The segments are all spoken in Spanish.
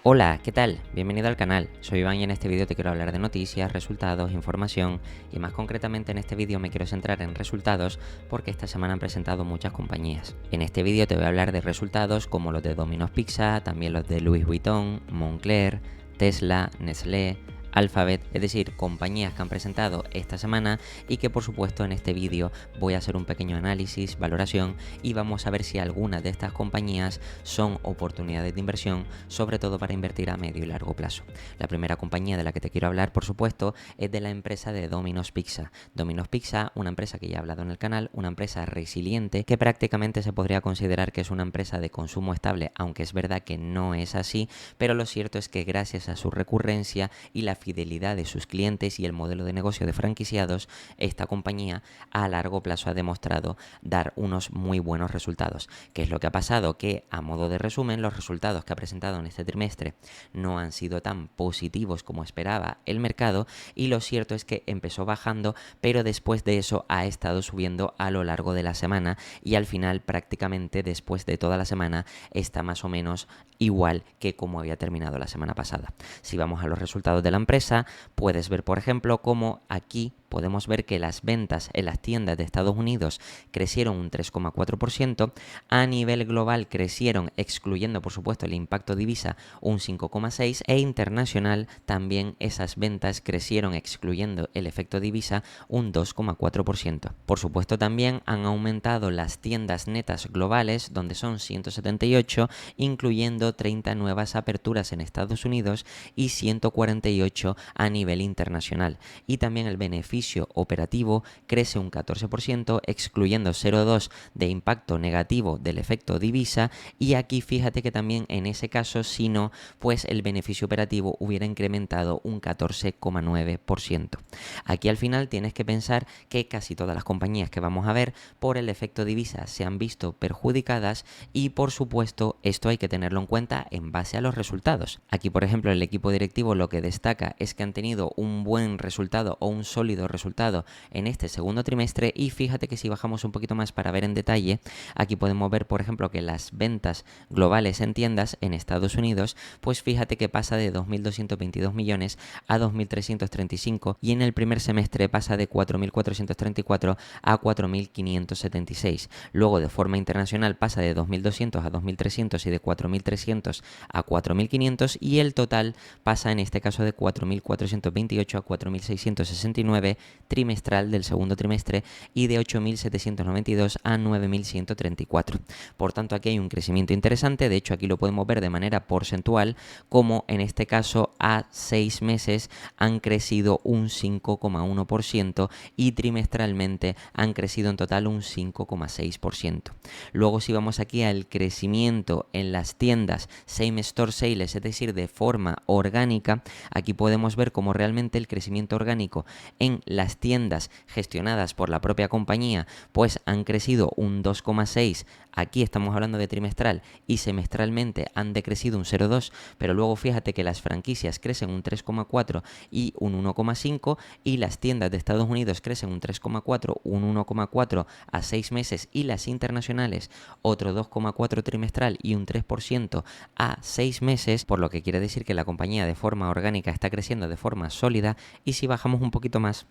Hola, ¿qué tal? Bienvenido al canal, soy Iván y en este vídeo te quiero hablar de noticias, resultados, información y más concretamente en este vídeo me quiero centrar en resultados porque esta semana han presentado muchas compañías. En este vídeo te voy a hablar de resultados como los de Domino's Pizza, también los de Louis Vuitton, Moncler, Tesla, Nestlé, Alphabet, es decir, compañías que han presentado esta semana y que por supuesto en este vídeo voy a hacer un pequeño análisis, valoración y vamos a ver si algunas de estas compañías son oportunidades de inversión, sobre todo para invertir a medio y largo plazo. La primera compañía de la que te quiero hablar, por supuesto, es de la empresa de Domino's Pizza. Domino's Pizza, una empresa que ya he hablado en el canal, una empresa resiliente que prácticamente se podría considerar que es una empresa de consumo estable, aunque es verdad que no es así, pero lo cierto es que gracias a su recurrencia y la fidelidad de sus clientes y el modelo de negocio de franquiciados, esta compañía a largo plazo ha demostrado dar unos muy buenos resultados. ¿Qué es lo que ha pasado? Que a modo de resumen, los resultados que ha presentado en este trimestre no han sido tan positivos como esperaba el mercado y lo cierto es que empezó bajando, pero después de eso ha estado subiendo a lo largo de la semana y al final prácticamente después de toda la semana está más o menos igual que como había terminado la semana pasada. Si vamos a los resultados de la empresa, puedes ver por ejemplo cómo aquí podemos ver que las ventas en las tiendas de Estados Unidos crecieron un 3,4%, a nivel global crecieron, excluyendo por supuesto el impacto divisa, un 5,6% e internacional también esas ventas crecieron, excluyendo el efecto divisa, un 2,4%. Por supuesto también han aumentado las tiendas netas globales, donde son 178, incluyendo 30 nuevas aperturas en Estados Unidos y 148 a nivel internacional. Y también el beneficio operativo crece un 14%, excluyendo 0,2 de impacto negativo del efecto divisa, y aquí fíjate que también en ese caso, si no, pues el beneficio operativo hubiera incrementado un 14,9%. Aquí al final tienes que pensar que casi todas las compañías que vamos a ver por el efecto divisa se han visto perjudicadas y por supuesto esto hay que tenerlo en cuenta en base a los resultados. Aquí por ejemplo el equipo directivo lo que destaca es que han tenido un buen resultado o un sólido resultado en este segundo trimestre y fíjate que si bajamos un poquito más para ver en detalle, aquí podemos ver por ejemplo que las ventas globales en tiendas en Estados Unidos, pues fíjate que pasa de 2.222 millones a 2.335 y en el primer semestre pasa de 4.434 a 4.576. Luego de forma internacional pasa de 2.200 a 2.300 y de 4.300 a 4.500 y el total pasa en este caso de 4.428 a 4.669 trimestral del segundo trimestre y de 8.792 a 9.134. Por tanto, aquí hay un crecimiento interesante. De hecho, aquí lo podemos ver de manera porcentual, como en este caso a 6 meses han crecido un 5,1% y trimestralmente han crecido en total un 5,6%. Luego, si vamos aquí al crecimiento en las tiendas Same Store Sales, es decir, de forma orgánica, aquí podemos ver cómo realmente el crecimiento orgánico en las tiendas gestionadas por la propia compañía pues han crecido un 2,6%. Aquí estamos hablando de trimestral y semestralmente han decrecido un 0,2%, pero luego fíjate que las franquicias crecen un 3,4% y un 1,5% y las tiendas de Estados Unidos crecen un 3,4%, un 1,4% a 6 meses y las internacionales otro 2,4% trimestral y un 3% a 6 meses, por lo que quiere decir que la compañía de forma orgánica está creciendo de forma sólida. Y si bajamos un poquito más,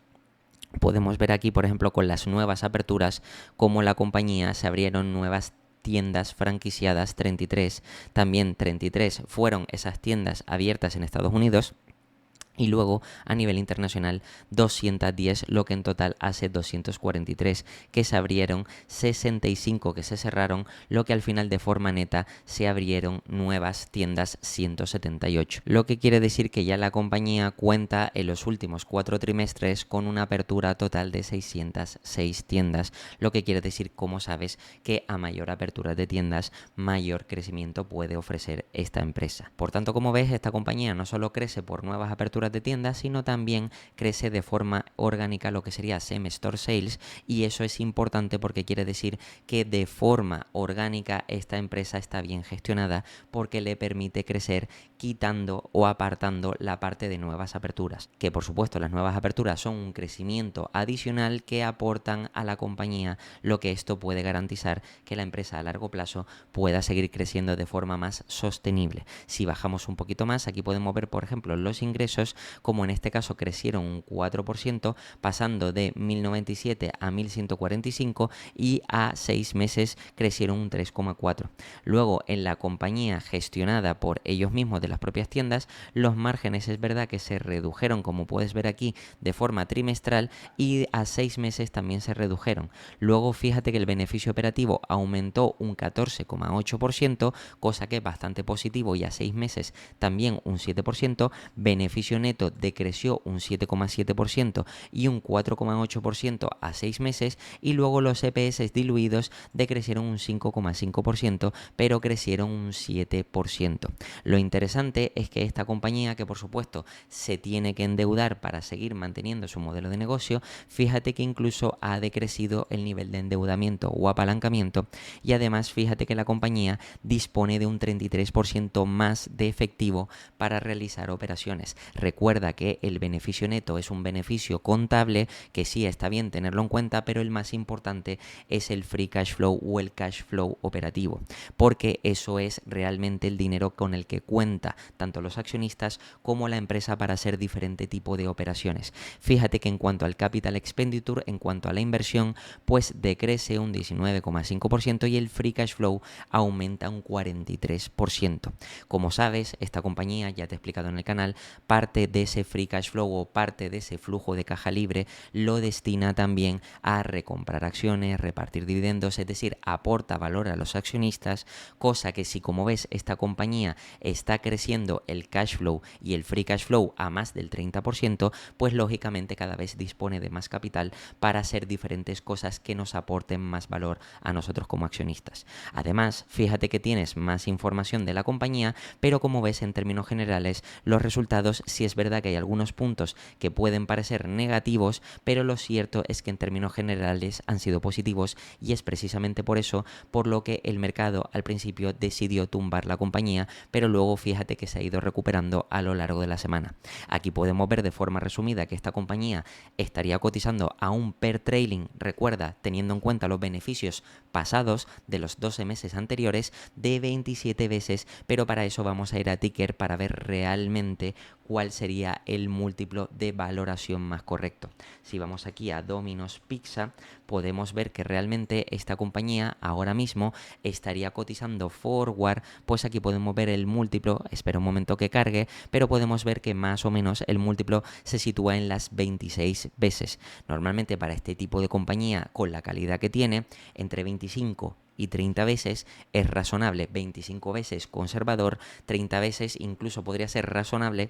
podemos ver aquí, por ejemplo, con las nuevas aperturas, cómo la compañía se abrieron nuevas tiendas franquiciadas, 33, también 33 fueron esas tiendas abiertas en Estados Unidos. Y luego a nivel internacional 210, lo que en total hace 243 que se abrieron, 65 que se cerraron, lo que al final de forma neta se abrieron nuevas tiendas 178. Lo que quiere decir que ya la compañía cuenta en los últimos 4 trimestres con una apertura total de 606 tiendas, lo que quiere decir, como sabes, que a mayor apertura de tiendas, mayor crecimiento puede ofrecer esta empresa. Por tanto, como ves, esta compañía no solo crece por nuevas aperturas aperturas de tiendas, sino también crece de forma orgánica lo que sería Same Store Sales, y eso es importante porque quiere decir que de forma orgánica esta empresa está bien gestionada porque le permite crecer quitando o apartando la parte de nuevas aperturas, que por supuesto las nuevas aperturas son un crecimiento adicional que aportan a la compañía, lo que esto puede garantizar que la empresa a largo plazo pueda seguir creciendo de forma más sostenible. Si bajamos un poquito más, aquí podemos ver por ejemplo los ingresos, como en este caso crecieron un 4%, pasando de 1097 a 1145, y a 6 meses crecieron un 3,4. Luego, en la compañía gestionada por ellos mismos de las propias tiendas, los márgenes es verdad que se redujeron, como puedes ver aquí, de forma trimestral, y a 6 meses también se redujeron. Luego fíjate que el beneficio operativo aumentó un 14,8%, cosa que es bastante positivo, y a 6 meses también un 7%. Beneficio neto decreció un 7,7% y un 4,8% a 6 meses, y luego los EPS diluidos decrecieron un 5,5%, pero crecieron un 7%. Lo interesante es que esta compañía, que por supuesto se tiene que endeudar para seguir manteniendo su modelo de negocio, fíjate que incluso ha decrecido el nivel de endeudamiento o apalancamiento, y además fíjate que la compañía dispone de un 33% más de efectivo para realizar operaciones. Recuerda que el beneficio neto es un beneficio contable que sí está bien tenerlo en cuenta, pero el más importante es el free cash flow o el cash flow operativo, porque eso es realmente el dinero con el que cuenta tanto los accionistas como la empresa para hacer diferente tipo de operaciones. Fíjate que en cuanto al capital expenditure, en cuanto a la inversión, pues decrece un 19,5% y el free cash flow aumenta un 43%. Como sabes, esta compañía, ya te he explicado en el canal, parte de ese free cash flow o parte de ese flujo de caja libre lo destina también a recomprar acciones, repartir dividendos, es decir, aporta valor a los accionistas, cosa que si, como ves, esta compañía está creciendo el cash flow y el free cash flow a más del 30%, pues lógicamente cada vez dispone de más capital para hacer diferentes cosas que nos aporten más valor a nosotros como accionistas. Además, fíjate que tienes más información de la compañía, pero como ves, en términos generales, los resultados sí es verdad que hay algunos puntos que pueden parecer negativos, pero lo cierto es que en términos generales han sido positivos, y es precisamente por eso por lo que el mercado al principio decidió tumbar la compañía, pero luego fíjate que se ha ido recuperando a lo largo de la semana. Aquí podemos ver de forma resumida que esta compañía estaría cotizando a un PER trailing, recuerda, teniendo en cuenta los beneficios pasados de los 12 meses anteriores, de 27 veces, pero para eso vamos a ir a ticker para ver realmente cuál sería el múltiplo de valoración más correcto. Si vamos aquí a Domino's Pizza, podemos ver que realmente esta compañía ahora mismo estaría cotizando forward, pues aquí podemos ver el múltiplo, espera un momento que cargue, pero podemos ver que más o menos el múltiplo se sitúa en las 26 veces. Normalmente para este tipo de compañía, con la calidad que tiene, entre 25 y 30 veces es razonable. 25 veces conservador, 30 veces incluso podría ser razonable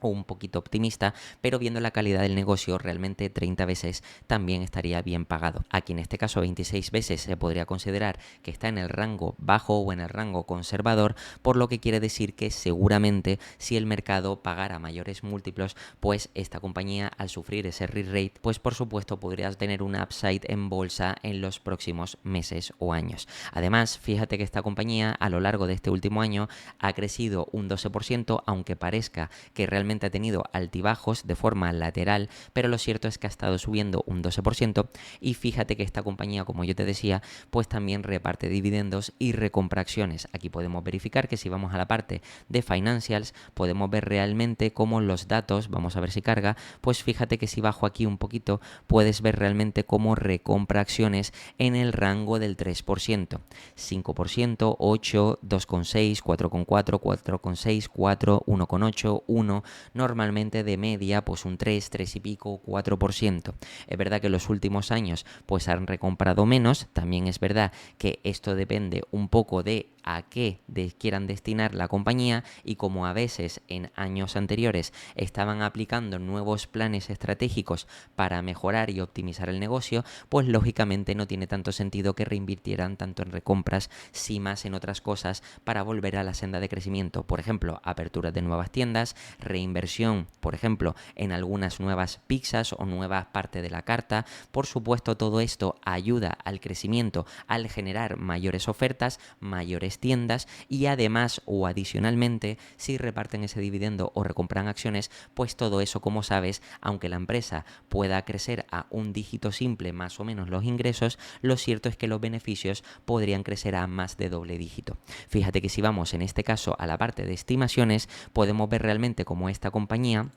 o un poquito optimista, pero viendo la calidad del negocio, realmente 30 veces también estaría bien pagado. Aquí en este caso 26 veces se podría considerar que está en el rango bajo o en el rango conservador, por lo que quiere decir que seguramente si el mercado pagara mayores múltiplos, pues esta compañía, al sufrir ese re-rate, pues por supuesto podrías tener un upside en bolsa en los próximos meses o años. Además, fíjate que esta compañía a lo largo de este último año ha crecido un 12%, aunque parezca que realmente ha tenido altibajos de forma lateral, pero lo cierto es que ha estado subiendo un 12%, y fíjate que esta compañía, como yo te decía, pues también reparte dividendos y recompra acciones. Aquí podemos verificar que si vamos a la parte de financials, podemos ver realmente cómo los datos, vamos a ver si carga, pues fíjate que si bajo aquí un poquito, puedes ver realmente cómo recompra acciones en el rango del 3%, 5%, 8, 2,6, 4,4, 4,6, 4, 1,8, 1, normalmente de media pues un 3, 3 y pico, 4%. Es verdad que en los últimos años pues han recomprado menos, también es verdad que esto depende un poco de a qué quieran destinar la compañía, y como a veces en años anteriores estaban aplicando nuevos planes estratégicos para mejorar y optimizar el negocio, pues lógicamente no tiene tanto sentido que reinvirtieran tanto en recompras, sí más en otras cosas para volver a la senda de crecimiento. Por ejemplo, aperturas de nuevas tiendas, reinversión, por ejemplo, en algunas nuevas pizzas o nuevas partes de la carta. Por supuesto, todo esto ayuda al crecimiento al generar mayores ofertas, mayores tiendas y además o adicionalmente, si reparten ese dividendo o recompran acciones, pues todo eso, como sabes, aunque la empresa pueda crecer a un dígito simple más o menos los ingresos, lo cierto es que los beneficios podrían crecer a más de doble dígito. Fíjate que si vamos en este caso a la parte de estimaciones, podemos ver realmente cómo esta compañía,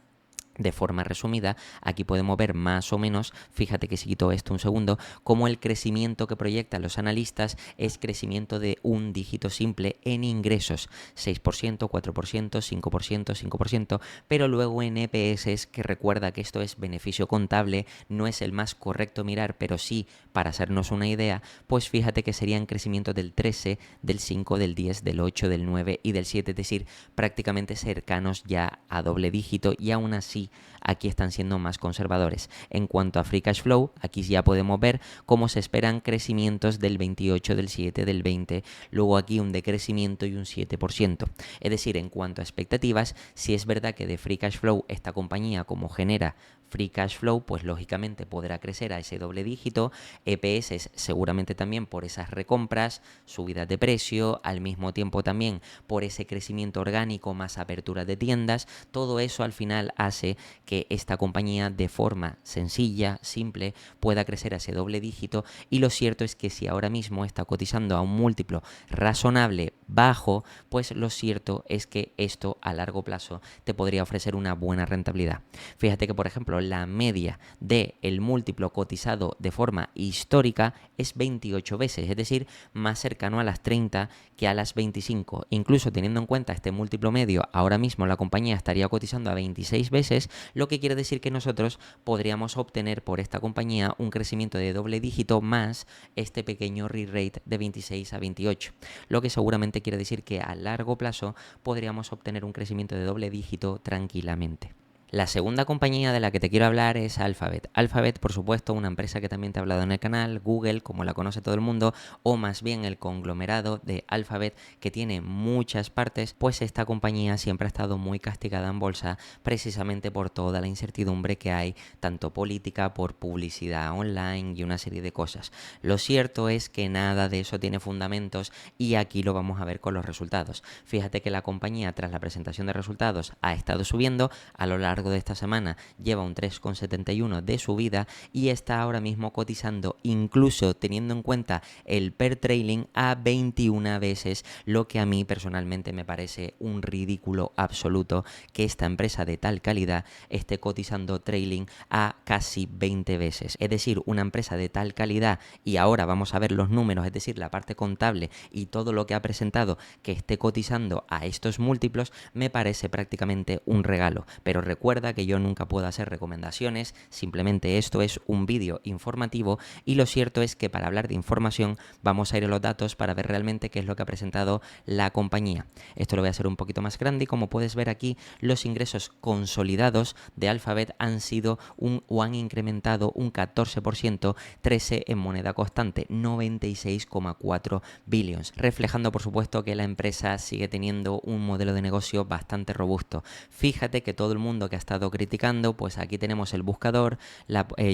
de forma resumida, aquí podemos ver más o menos, fíjate que si quito esto un segundo, cómo el crecimiento que proyectan los analistas es crecimiento de un dígito simple en ingresos, 6%, 4%, 5%, 5%, pero luego en EPS, que recuerda que esto es beneficio contable, no es el más correcto mirar, pero sí para hacernos una idea, pues fíjate que serían crecimientos del 13, del 5, del 10, del 8, del 9 y del 7, es decir, prácticamente cercanos ya a doble dígito y aún así aquí están siendo más conservadores. En cuanto a Free Cash Flow, aquí ya podemos ver cómo se esperan crecimientos del 28, del 7, del 20, luego aquí un decrecimiento y un 7%. Es decir, en cuanto a expectativas, si es verdad que de Free Cash Flow esta compañía como genera Free Cash Flow, pues lógicamente podrá crecer a ese doble dígito, EPS seguramente también por esas recompras, subidas de precio, al mismo tiempo también por ese crecimiento orgánico más apertura de tiendas, todo eso al final hace que esta compañía de forma sencilla, simple, pueda crecer a ese doble dígito y lo cierto es que si ahora mismo está cotizando a un múltiplo razonable bajo, pues lo cierto es que esto a largo plazo te podría ofrecer una buena rentabilidad. Fíjate que por ejemplo la media del múltiplo cotizado de forma histórica es 28 veces, es decir, más cercano a las 30 que a las 25. Incluso teniendo en cuenta este múltiplo medio, ahora mismo la compañía estaría cotizando a 26 veces, lo que quiere decir que nosotros podríamos obtener por esta compañía un crecimiento de doble dígito más este pequeño re-rate de 26 a 28, lo que seguramente quiere decir que a largo plazo podríamos obtener un crecimiento de doble dígito tranquilamente. La segunda compañía de la que te quiero hablar es Alphabet. Alphabet, por supuesto, una empresa que también te he hablado en el canal, Google, como la conoce todo el mundo, o más bien el conglomerado de Alphabet, que tiene muchas partes, pues esta compañía siempre ha estado muy castigada en bolsa precisamente por toda la incertidumbre que hay, tanto política, por publicidad online y una serie de cosas. Lo cierto es que nada de eso tiene fundamentos y aquí lo vamos a ver con los resultados. Fíjate que la compañía, tras la presentación de resultados, ha estado subiendo a lo largo de esta semana, lleva un 3,71 de subida y está ahora mismo cotizando, incluso teniendo en cuenta el PER trailing, a 21 veces, lo que a mí personalmente me parece un ridículo absoluto que esta empresa de tal calidad esté cotizando trailing a casi 20 veces. Es decir, una empresa de tal calidad, y ahora vamos a ver los números, es decir, la parte contable y todo lo que ha presentado, que esté cotizando a estos múltiplos, me parece prácticamente un regalo. Pero recuerda que yo nunca puedo hacer recomendaciones, simplemente esto es un vídeo informativo y lo cierto es que para hablar de información vamos a ir a los datos para ver realmente qué es lo que ha presentado la compañía. Esto lo voy a hacer un poquito más grande y como puedes ver aquí, los ingresos consolidados de Alphabet han sido o han incrementado un 14%, 13 en moneda constante, 96,4 billions, reflejando por supuesto que la empresa sigue teniendo un modelo de negocio bastante robusto. Fíjate que todo el mundo que ha estado criticando, pues aquí tenemos el buscador,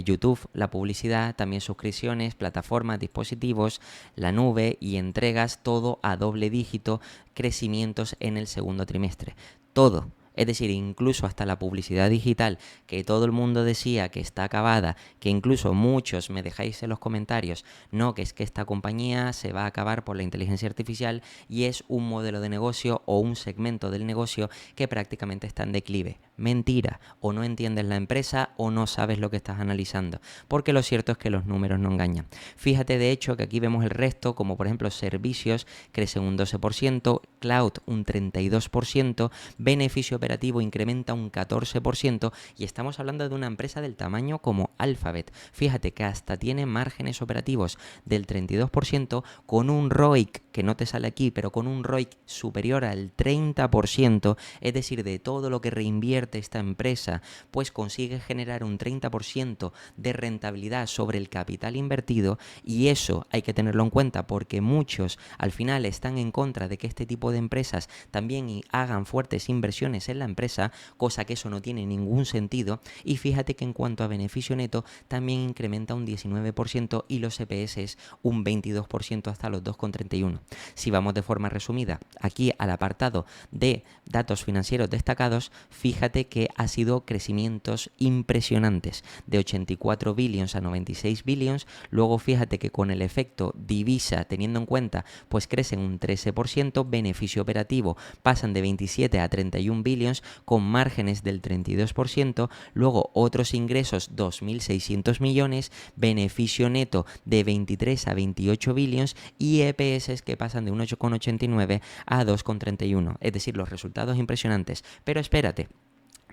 YouTube, la publicidad, también suscripciones, plataformas, dispositivos, la nube y entregas, todo a doble dígito, crecimientos en el segundo trimestre. Todo. Es decir, incluso hasta la publicidad digital, que todo el mundo decía que está acabada, que incluso muchos me dejáis en los comentarios, no, que es que esta compañía se va a acabar por la inteligencia artificial y es un modelo de negocio o un segmento del negocio que prácticamente está en declive. Mentira, o no entiendes la empresa o no sabes lo que estás analizando, porque lo cierto es que los números no engañan. Fíjate de hecho que aquí vemos el resto, como por ejemplo servicios crecen un 12%, cloud un 32%, beneficio operativo incrementa un 14% y estamos hablando de una empresa del tamaño como Alphabet. Fíjate que hasta tiene márgenes operativos del 32% con un ROIC, que no te sale aquí, pero con un ROIC superior al 30%, es decir, de todo lo que reinvierte invierte esta empresa, pues consigue generar un 30% de rentabilidad sobre el capital invertido, y eso hay que tenerlo en cuenta porque muchos al final están en contra de que este tipo de empresas también hagan fuertes inversiones en la empresa, cosa que eso no tiene ningún sentido. Y fíjate que en cuanto a beneficio neto también incrementa un 19% y los EPS un 22% hasta los 2,31. Si vamos de forma resumida aquí al apartado de datos financieros destacados, fíjate que ha sido crecimientos impresionantes de 84 billions a 96 billions. Luego fíjate que con el efecto divisa, teniendo en cuenta, pues crecen un 13%, beneficio operativo pasan de 27 a 31 billions con márgenes del 32%, luego otros ingresos 2.600 millones, beneficio neto de 23 a 28 billions y EPS que pasan de un 8,89 a 2,31, es decir, los resultados impresionantes. Pero espérate,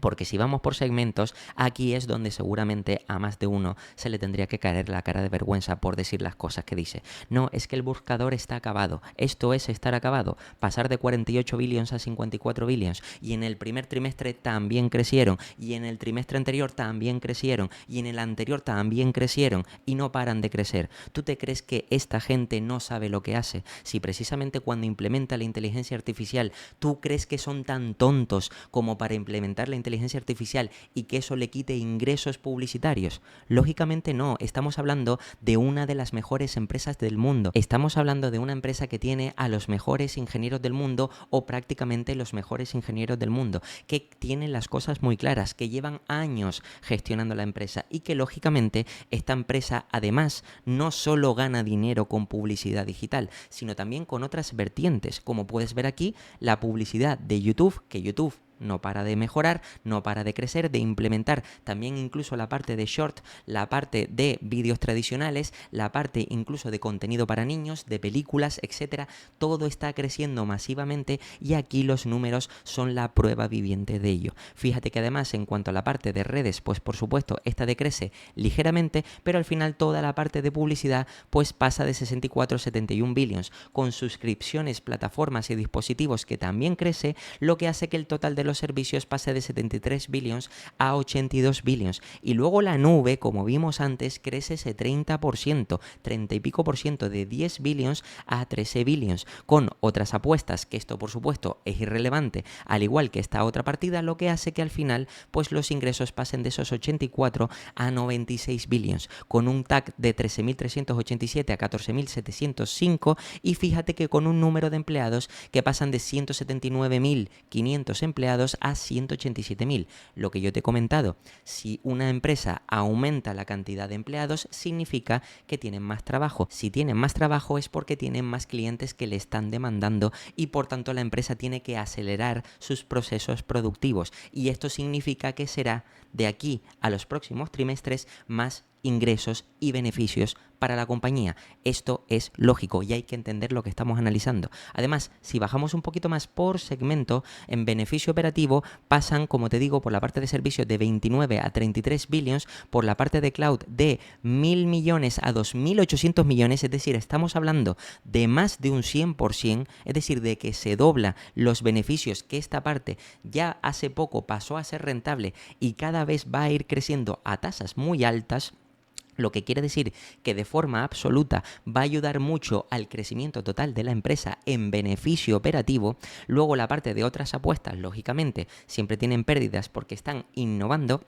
porque si vamos por segmentos, aquí es donde seguramente a más de uno se le tendría que caer la cara de vergüenza por decir las cosas que dice. No, es que el buscador está acabado. Esto es estar acabado. Pasar de 48 billions a 54 billions. Y en el primer trimestre también crecieron. Y en el trimestre anterior también crecieron. Y en el anterior también crecieron. Y no paran de crecer. ¿Tú te crees que esta gente no sabe lo que hace? Si precisamente cuando implementa la inteligencia artificial, ¿tú crees que son tan tontos como para implementar la inteligencia artificial y que eso le quite ingresos publicitarios? Lógicamente no, estamos hablando de una de las mejores empresas del mundo, estamos hablando de una empresa que tiene a los mejores ingenieros del mundo o prácticamente los mejores ingenieros del mundo, que tienen las cosas muy claras, que llevan años gestionando la empresa y que lógicamente esta empresa además no solo gana dinero con publicidad digital, sino también con otras vertientes, como puedes ver aquí, la publicidad de YouTube, que YouTube no para de mejorar, no para de crecer, de implementar también incluso la parte de short, la parte de vídeos tradicionales, la parte incluso de contenido para niños, de películas, etcétera. Todo está creciendo masivamente y aquí los números son la prueba viviente de ello. Fíjate que además en cuanto a la parte de redes, pues por supuesto esta decrece ligeramente, pero al final toda la parte de publicidad pues pasa de 64 a 71 billions, con suscripciones, plataformas y dispositivos que también crece, lo que hace que el total de los servicios pase de 73 billions a 82 billions. Y luego la nube, como vimos antes, crece ese 30%, 30 y pico por ciento, de 10 billions a 13 billions, con otras apuestas, que esto por supuesto es irrelevante, al igual que esta otra partida, lo que hace que al final pues los ingresos pasen de esos 84 a 96 billions, con un TAC de 13.387 a 14.705, y fíjate que con un número de empleados que pasan de 179.500 empleados a 187.000. Lo que yo te he comentado, si una empresa aumenta la cantidad de empleados, significa que tienen más trabajo. Si tienen más trabajo es porque tienen más clientes que le están demandando y por tanto la empresa tiene que acelerar sus procesos productivos. Y esto significa que será de aquí a los próximos trimestres más ingresos y beneficios para la compañía. Esto es lógico y hay que entender lo que estamos analizando. Además, si bajamos un poquito más por segmento, en beneficio operativo pasan, como te digo, por la parte de servicios de 29 a 33 billions, por la parte de cloud de 1.000 millones a 2.800 millones, es decir, estamos hablando de más de un 100%, es decir, de que se dobla los beneficios, que esta parte ya hace poco pasó a ser rentable y cada vez va a ir creciendo a tasas muy altas. Lo que quiere decir que de forma absoluta va a ayudar mucho al crecimiento total de la empresa en beneficio operativo. Luego la parte de otras apuestas, lógicamente, siempre tienen pérdidas porque están innovando.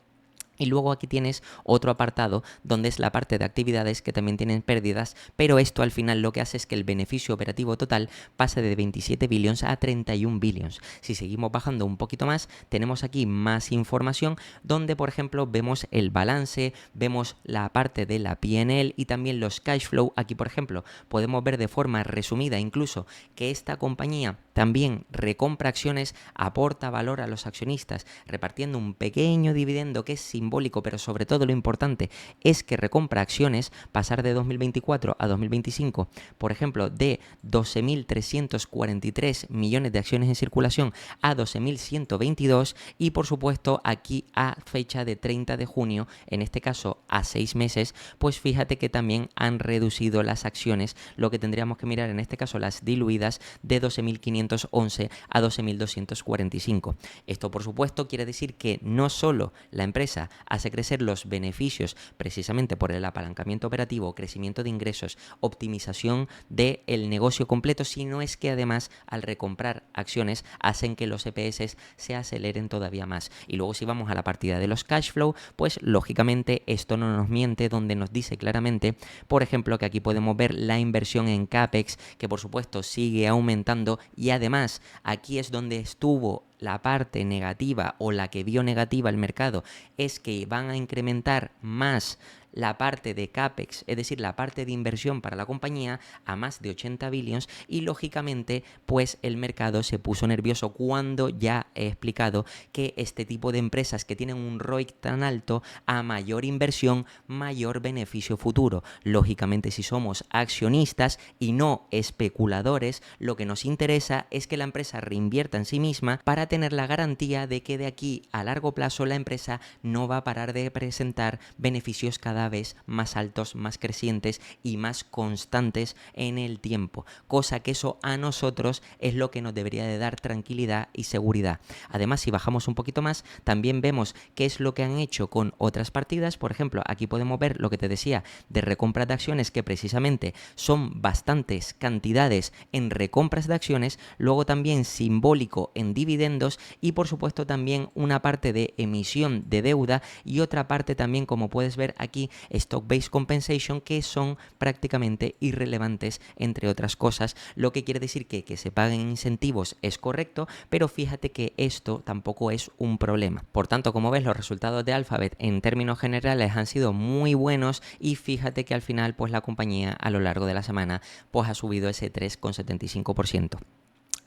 Y luego aquí tienes otro apartado donde es la parte de actividades que también tienen pérdidas, pero esto al final lo que hace es que el beneficio operativo total pase de 27 billions a 31 billions. Si seguimos bajando un poquito más, tenemos aquí más información donde, por ejemplo, vemos el balance, vemos la parte de la P&L y también los cash flow. Aquí, por ejemplo, podemos ver de forma resumida incluso que esta compañía también recompra acciones, aporta valor a los accionistas, repartiendo un pequeño dividendo que es simbólico, pero sobre todo lo importante es que recompra acciones, pasar de 2024 a 2025, por ejemplo, de 12.343 millones de acciones en circulación a 12.122, y por supuesto aquí a fecha de 30 de junio, en este caso a 6 meses, pues fíjate que también han reducido las acciones, lo que tendríamos que mirar en este caso las diluidas, de 12.500 12.511 a 12.245. Esto, por supuesto, quiere decir que no solo la empresa hace crecer los beneficios precisamente por el apalancamiento operativo, crecimiento de ingresos, optimización del negocio completo, sino es que además al recomprar acciones hacen que los EPS se aceleren todavía más. Y luego si vamos a la partida de los cash flow, pues lógicamente esto no nos miente, donde nos dice claramente, por ejemplo, que aquí podemos ver la inversión en CAPEX, que por supuesto sigue aumentando, y además aquí es donde estuvo la parte negativa o la que vio negativa el mercado, es que van a incrementar más la parte de CAPEX, es decir, la parte de inversión para la compañía a más de 80 billions, y lógicamente pues el mercado se puso nervioso cuando ya he explicado que este tipo de empresas que tienen un ROIC tan alto, a mayor inversión, mayor beneficio futuro. Lógicamente, si somos accionistas y no especuladores, lo que nos interesa es que la empresa reinvierta en sí misma para tener la garantía de que de aquí a largo plazo la empresa no va a parar de presentar beneficios cada vez más altos, más crecientes y más constantes en el tiempo, cosa que eso a nosotros es lo que nos debería de dar tranquilidad y seguridad. Además, si bajamos un poquito más, también vemos qué es lo que han hecho con otras partidas. Por ejemplo, aquí podemos ver lo que te decía de recompras de acciones, que precisamente son bastantes cantidades en recompras de acciones, luego también simbólico en dividendos, y por supuesto también una parte de emisión de deuda y otra parte también, como puedes ver aquí, stock-based compensation, que son prácticamente irrelevantes, entre otras cosas, lo que quiere decir que se paguen incentivos es correcto, pero fíjate que esto tampoco es un problema. Por tanto, como ves, los resultados de Alphabet en términos generales han sido muy buenos, y fíjate que al final pues la compañía a lo largo de la semana pues ha subido ese 3,75%.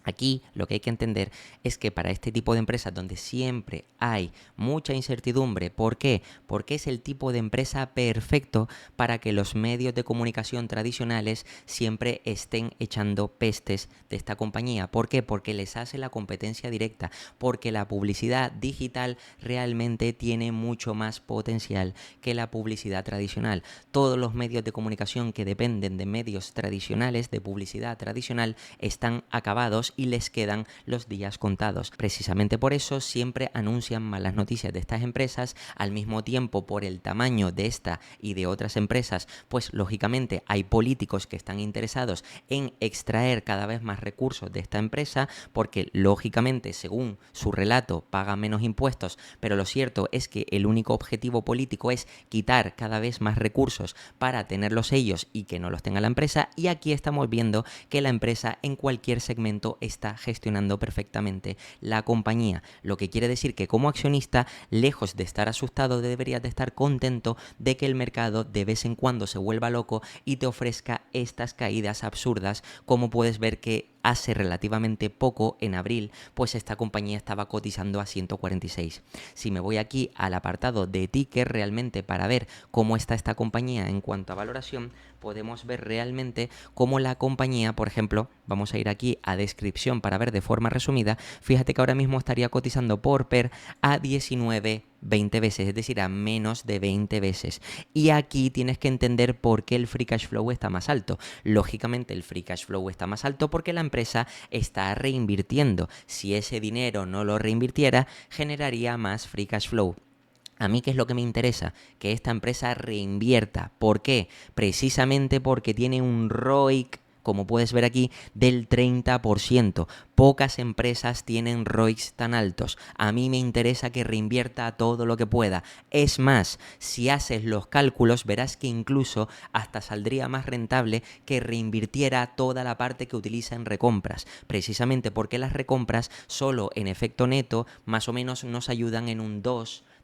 Aquí lo que hay que entender es que para este tipo de empresas donde siempre hay mucha incertidumbre, ¿por qué? Porque es el tipo de empresa perfecto para que los medios de comunicación tradicionales siempre estén echando pestes de esta compañía. ¿Por qué? Porque les hace la competencia directa, porque la publicidad digital realmente tiene mucho más potencial que la publicidad tradicional. Todos los medios de comunicación que dependen de medios tradicionales, de publicidad tradicional, están acabados y les quedan los días contados. Precisamente por eso siempre anuncian malas noticias de estas empresas. Al mismo tiempo, por el tamaño de esta y de otras empresas, pues lógicamente hay políticos que están interesados en extraer cada vez más recursos de esta empresa, porque lógicamente, según su relato, pagan menos impuestos, pero lo cierto es que el único objetivo político es quitar cada vez más recursos para tenerlos ellos y que no los tenga la empresa. Y aquí estamos viendo que la empresa en cualquier segmento está gestionando perfectamente la compañía, lo que quiere decir que como accionista, lejos de estar asustado, deberías de estar contento de que el mercado de vez en cuando se vuelva loco y te ofrezca estas caídas absurdas, como puedes ver que hace relativamente poco, en abril, pues esta compañía estaba cotizando a 146. Si me voy aquí al apartado de ticker realmente para ver cómo está esta compañía en cuanto a valoración, podemos ver realmente cómo la compañía, por ejemplo, vamos a ir aquí a descripción para ver de forma resumida, fíjate que ahora mismo estaría cotizando por PER a 19-20 veces, es decir, a menos de 20 veces. Y aquí tienes que entender por qué el free cash flow está más alto. Lógicamente el free cash flow está más alto porque la empresa está reinvirtiendo. Si ese dinero no lo reinvirtiera, generaría más free cash flow. A mí, ¿qué es lo que me interesa? Que esta empresa reinvierta. ¿Por qué? Precisamente porque tiene un ROIC, como puedes ver aquí, del 30%. Pocas empresas tienen ROICs tan altos. A mí me interesa que reinvierta todo lo que pueda. Es más, si haces los cálculos, verás que incluso hasta saldría más rentable que reinvirtiera toda la parte que utiliza en recompras. Precisamente porque las recompras solo en efecto neto más o menos nos ayudan en un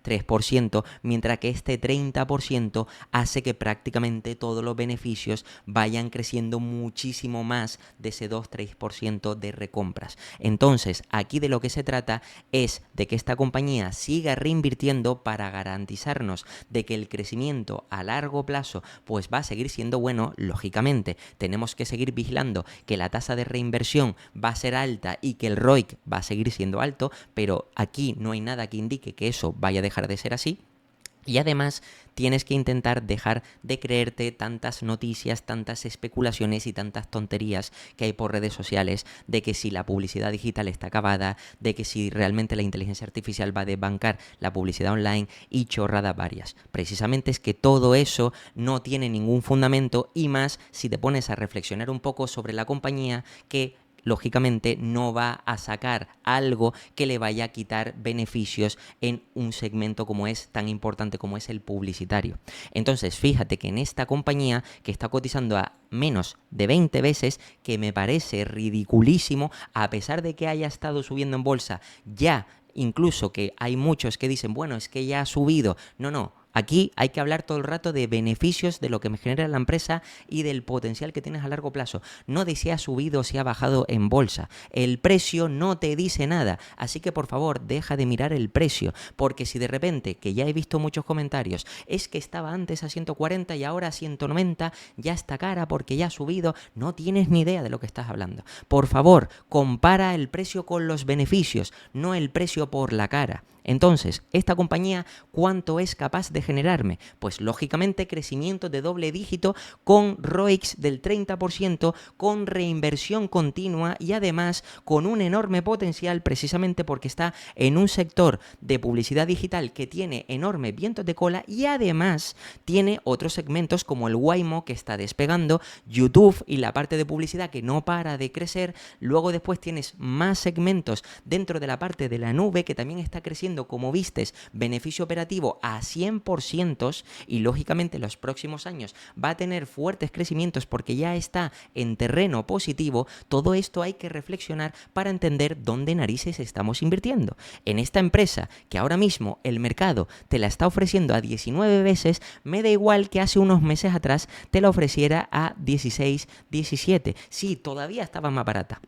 3%, mientras que este 30% hace que prácticamente todos los beneficios vayan creciendo muchísimo más de ese 2-3% de recompras. Entonces, aquí de lo que se trata es de que esta compañía siga reinvirtiendo para garantizarnos de que el crecimiento a largo plazo pues va a seguir siendo bueno. Lógicamente, tenemos que seguir vigilando que la tasa de reinversión va a ser alta y que el ROIC va a seguir siendo alto, pero aquí no hay nada que indique que eso vaya a dejar de ser así. Y además tienes que intentar dejar de creerte tantas noticias, tantas especulaciones y tantas tonterías que hay por redes sociales de que si la publicidad digital está acabada, de que si realmente la inteligencia artificial va a desbancar la publicidad online y chorradas varias. Precisamente es que todo eso no tiene ningún fundamento, y más si te pones a reflexionar un poco sobre la compañía que lógicamente no va a sacar algo que le vaya a quitar beneficios en un segmento como es tan importante como es el publicitario. Entonces, fíjate que en esta compañía que está cotizando a menos de 20 veces, que me parece ridiculísimo, a pesar de que haya estado subiendo en bolsa ya, incluso que hay muchos que dicen, bueno, es que ya ha subido. No. Aquí hay que hablar todo el rato de beneficios, de lo que me genera la empresa y del potencial que tienes a largo plazo. No de si ha subido o si ha bajado en bolsa. El precio no te dice nada. Así que por favor, deja de mirar el precio. Porque si de repente, que ya he visto muchos comentarios, es que estaba antes a 140 y ahora a 190, ya está cara porque ya ha subido, no tienes ni idea de lo que estás hablando. Por favor, compara el precio con los beneficios, no el precio por la cara. Entonces, ¿esta compañía cuánto es capaz de generarme? Pues lógicamente crecimiento de doble dígito con ROIX del 30%, con reinversión continua y además con un enorme potencial precisamente porque está en un sector de publicidad digital que tiene enorme vientos de cola y además tiene otros segmentos como el Waymo que está despegando, YouTube y la parte de publicidad que no para de crecer. Luego después tienes más segmentos dentro de la parte de la nube que también está creciendo, como vistes, beneficio operativo a 100% y lógicamente en los próximos años va a tener fuertes crecimientos porque ya está en terreno positivo. Todo esto hay que reflexionar para entender dónde narices estamos invirtiendo. En esta empresa que ahora mismo el mercado te la está ofreciendo a 19 veces, me da igual que hace unos meses atrás te la ofreciera a 16, 17. Sí, todavía estaba más barata.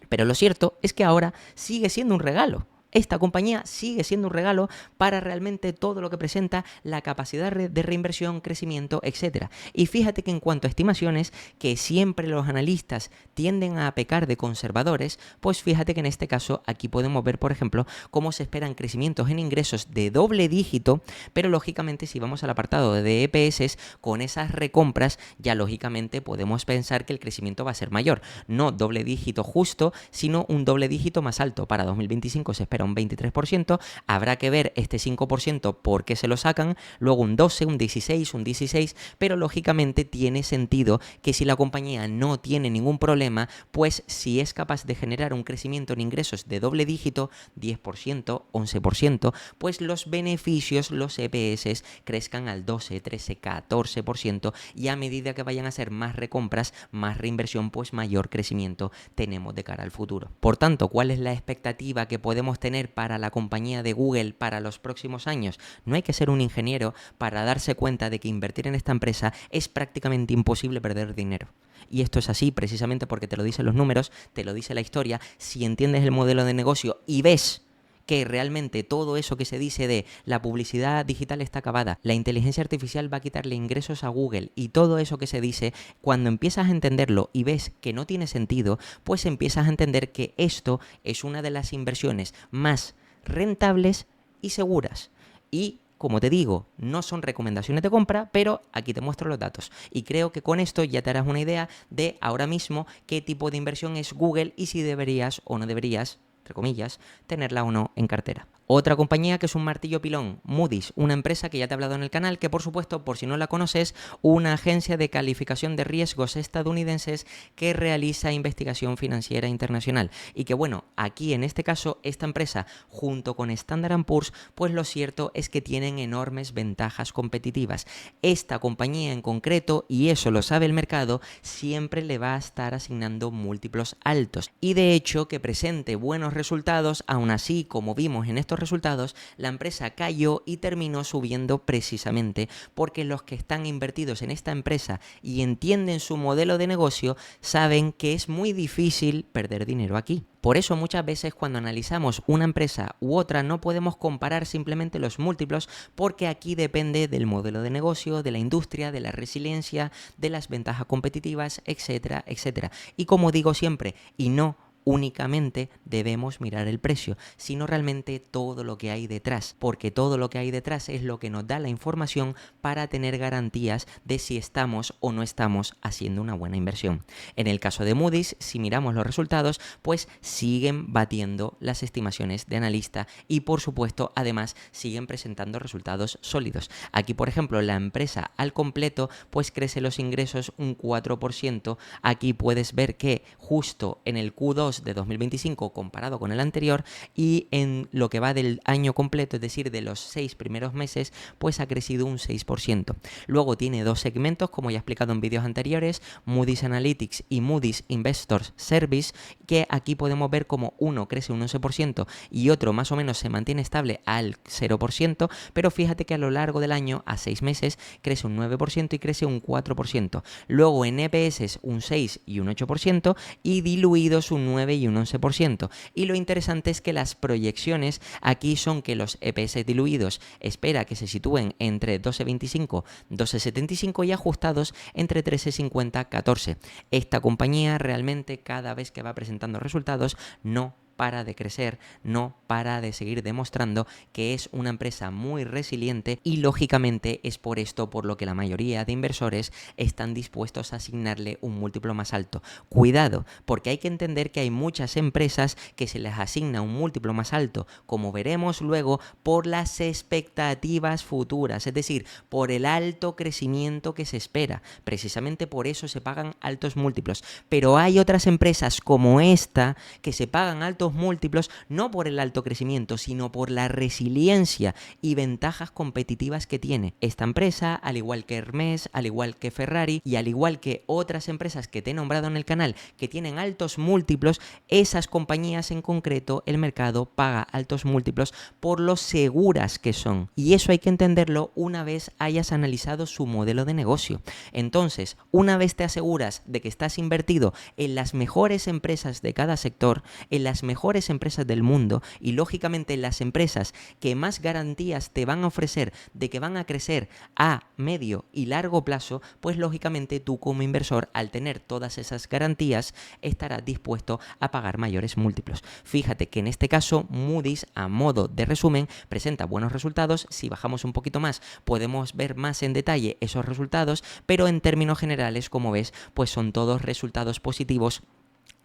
Pero lo cierto es que ahora sigue siendo un regalo. Esta compañía sigue siendo un regalo para realmente todo lo que presenta, la capacidad de reinversión, crecimiento, etc. Y fíjate que en cuanto a estimaciones, que siempre los analistas tienden a pecar de conservadores, pues fíjate que en este caso aquí podemos ver, por ejemplo, cómo se esperan crecimientos en ingresos de doble dígito, pero lógicamente si vamos al apartado de EPS, con esas recompras, ya lógicamente podemos pensar que el crecimiento va a ser mayor. No doble dígito justo, sino un doble dígito más alto. Para 2025 se espera un 23%, habrá que ver este 5% por qué se lo sacan, luego un 12, un 16, un 16, pero lógicamente tiene sentido que si la compañía no tiene ningún problema, pues si es capaz de generar un crecimiento en ingresos de doble dígito, 10%, 11%, pues los beneficios, los EPS, crezcan al 12, 13, 14% y a medida que vayan a ser más recompras, más reinversión, pues mayor crecimiento tenemos de cara al futuro. Por tanto, ¿cuál es la expectativa que podemos tener para la compañía de Google para los próximos años? No hay que ser un ingeniero para darse cuenta de que invertir en esta empresa es prácticamente imposible perder dinero. Y esto es así precisamente porque te lo dicen los números, te lo dice la historia. Si entiendes el modelo de negocio y ves que realmente todo eso que se dice de la publicidad digital está acabada, la inteligencia artificial va a quitarle ingresos a Google y todo eso que se dice, cuando empiezas a entenderlo y ves que no tiene sentido, pues empiezas a entender que esto es una de las inversiones más rentables y seguras. Y como te digo, no son recomendaciones de compra, pero aquí te muestro los datos. Y creo que con esto ya te harás una idea de ahora mismo qué tipo de inversión es Google y si deberías o no deberías, entre comillas, tenerla o no en cartera. Otra compañía que es un martillo pilón, Moody's, una empresa que ya te he hablado en el canal, que por supuesto, por si no la conoces, una agencia de calificación de riesgos estadounidenses que realiza investigación financiera internacional. Y que bueno, aquí en este caso, esta empresa junto con Standard & Poor's, pues lo cierto es que tienen enormes ventajas competitivas. Esta compañía en concreto, y eso lo sabe el mercado, siempre le va a estar asignando múltiplos altos. Y de hecho, que presente buenos resultados, aún así, como vimos en estos resultados, la empresa cayó y terminó subiendo precisamente porque los que están invertidos en esta empresa y entienden su modelo de negocio saben que es muy difícil perder dinero aquí. Por eso muchas veces cuando analizamos una empresa u otra no podemos comparar simplemente los múltiplos porque aquí depende del modelo de negocio, de la industria, de la resiliencia, de las ventajas competitivas, etcétera, etcétera. Y como digo siempre, y no únicamente debemos mirar el precio, sino realmente todo lo que hay detrás, porque todo lo que hay detrás es lo que nos da la información para tener garantías de si estamos o no estamos haciendo una buena inversión. En el caso de Moody's, si miramos los resultados, pues siguen batiendo las estimaciones de analista y por supuesto además siguen presentando resultados sólidos. Aquí por ejemplo la empresa al completo pues crece los ingresos un 4%. Aquí puedes ver que justo en el Q2 de 2025 comparado con el anterior y en lo que va del año completo, es decir, de los 6 primeros meses, pues ha crecido un 6%. Luego tiene dos segmentos, como ya he explicado en vídeos anteriores, Moody's Analytics y Moody's Investors Service, que aquí podemos ver como uno crece un 11% y otro más o menos se mantiene estable al 0%, pero fíjate que a lo largo del año, a 6 meses, crece un 9% y crece un 4%. Luego en EPS un 6 y un 8% y diluidos un 9 y un 11%. Y lo interesante es que las proyecciones aquí son que los EPS diluidos espera que se sitúen entre 12,25, 12,75 y ajustados entre 13,50, 14. Esta compañía realmente cada vez que va presentando resultados no para de crecer, no para de seguir demostrando que es una empresa muy resiliente y lógicamente es por esto por lo que la mayoría de inversores están dispuestos a asignarle un múltiplo más alto. Cuidado, porque hay que entender que hay muchas empresas que se les asigna un múltiplo más alto, como veremos luego, por las expectativas futuras, es decir, por el alto crecimiento que se espera. Precisamente por eso se pagan altos múltiplos. Pero hay otras empresas como esta que se pagan altos múltiplos no por el alto crecimiento, sino por la resiliencia y ventajas competitivas que tiene. Esta empresa, al igual que Hermès, al igual que Ferrari y al igual que otras empresas que te he nombrado en el canal que tienen altos múltiplos, esas compañías en concreto, el mercado paga altos múltiplos por lo seguras que son. Y eso hay que entenderlo una vez hayas analizado su modelo de negocio. Entonces, una vez te aseguras de que estás invertido en las mejores empresas de cada sector, en las mejores empresas del mundo y lógicamente las empresas que más garantías te van a ofrecer de que van a crecer a medio y largo plazo, pues lógicamente tú como inversor al tener todas esas garantías estarás dispuesto a pagar mayores múltiplos. Fíjate que en este caso Moody's, a modo de resumen, presenta buenos resultados. Si bajamos un poquito más podemos ver más en detalle esos resultados, pero en términos generales, como ves, pues son todos resultados positivos,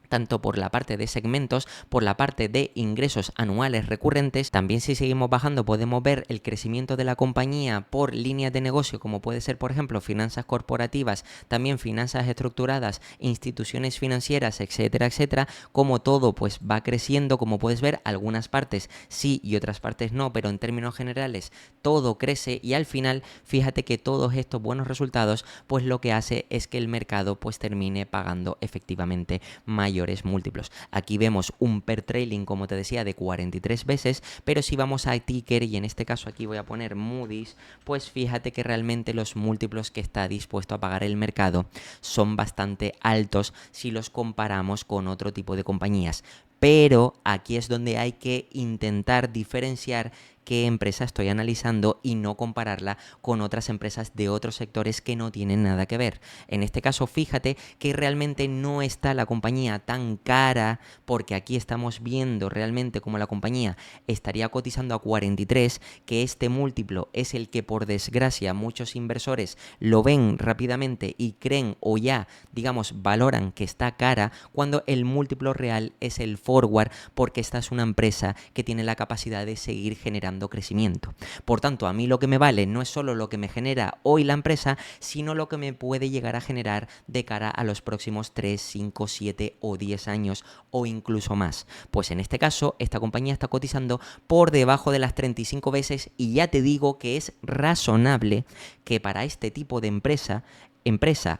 tanto por la parte de segmentos, por la parte de ingresos anuales recurrentes. También si seguimos bajando podemos ver el crecimiento de la compañía por líneas de negocio, como puede ser por ejemplo finanzas corporativas, también finanzas estructuradas, instituciones financieras, etcétera, etcétera. Como todo pues va creciendo, como puedes ver, algunas partes sí y otras partes no, pero en términos generales todo crece y al final fíjate que todos estos buenos resultados pues lo que hace es que el mercado pues termine pagando efectivamente mayores múltiplos. Aquí vemos un PER trailing, como te decía, de 43 veces, pero si vamos a ticker, y en este caso aquí voy a poner Moody's, pues fíjate que realmente los múltiplos que está dispuesto a pagar el mercado son bastante altos si los comparamos con otro tipo de compañías. Pero aquí es donde hay que intentar diferenciar qué empresa estoy analizando y no compararla con otras empresas de otros sectores que no tienen nada que ver. En este caso, fíjate que realmente no está la compañía tan cara, porque aquí estamos viendo realmente cómo la compañía estaría cotizando a 43, que este múltiplo es el que por desgracia muchos inversores lo ven rápidamente y creen o ya, digamos, valoran que está cara, cuando el múltiplo real es el forward, porque esta es una empresa que tiene la capacidad de seguir generando crecimiento. Por tanto, a mí lo que me vale no es solo lo que me genera hoy la empresa, sino lo que me puede llegar a generar de cara a los próximos 3, 5, 7 o 10 años o incluso más. Pues en este caso, esta compañía está cotizando por debajo de las 35 veces y ya te digo que es razonable que para este tipo de empresa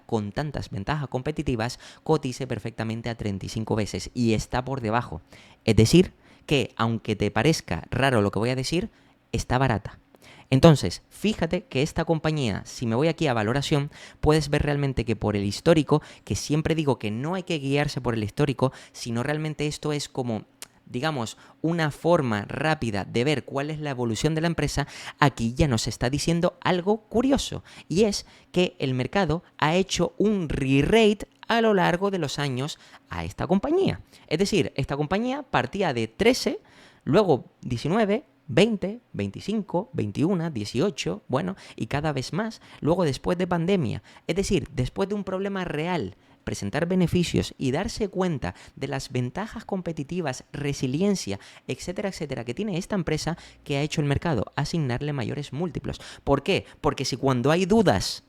con tantas ventajas competitivas cotice perfectamente a 35 veces y está por debajo. Es decir, que aunque te parezca raro lo que voy a decir, está barata. Entonces, fíjate que esta compañía, si me voy aquí a valoración, puedes ver realmente que por el histórico, que siempre digo que no hay que guiarse por el histórico, sino realmente esto es como, digamos, una forma rápida de ver cuál es la evolución de la empresa. Aquí ya nos está diciendo algo curioso, y es que el mercado ha hecho un re-rate a lo largo de los años a esta compañía. Es decir, esta compañía partía de 13, luego 19, 20, 25, 21, 18, bueno, y cada vez más, luego después de pandemia, es decir, después de un problema real, presentar beneficios y darse cuenta de las ventajas competitivas, resiliencia, etcétera, etcétera, que tiene esta empresa, que ha hecho el mercado, asignarle mayores múltiplos. ¿Por qué? Porque si cuando hay dudas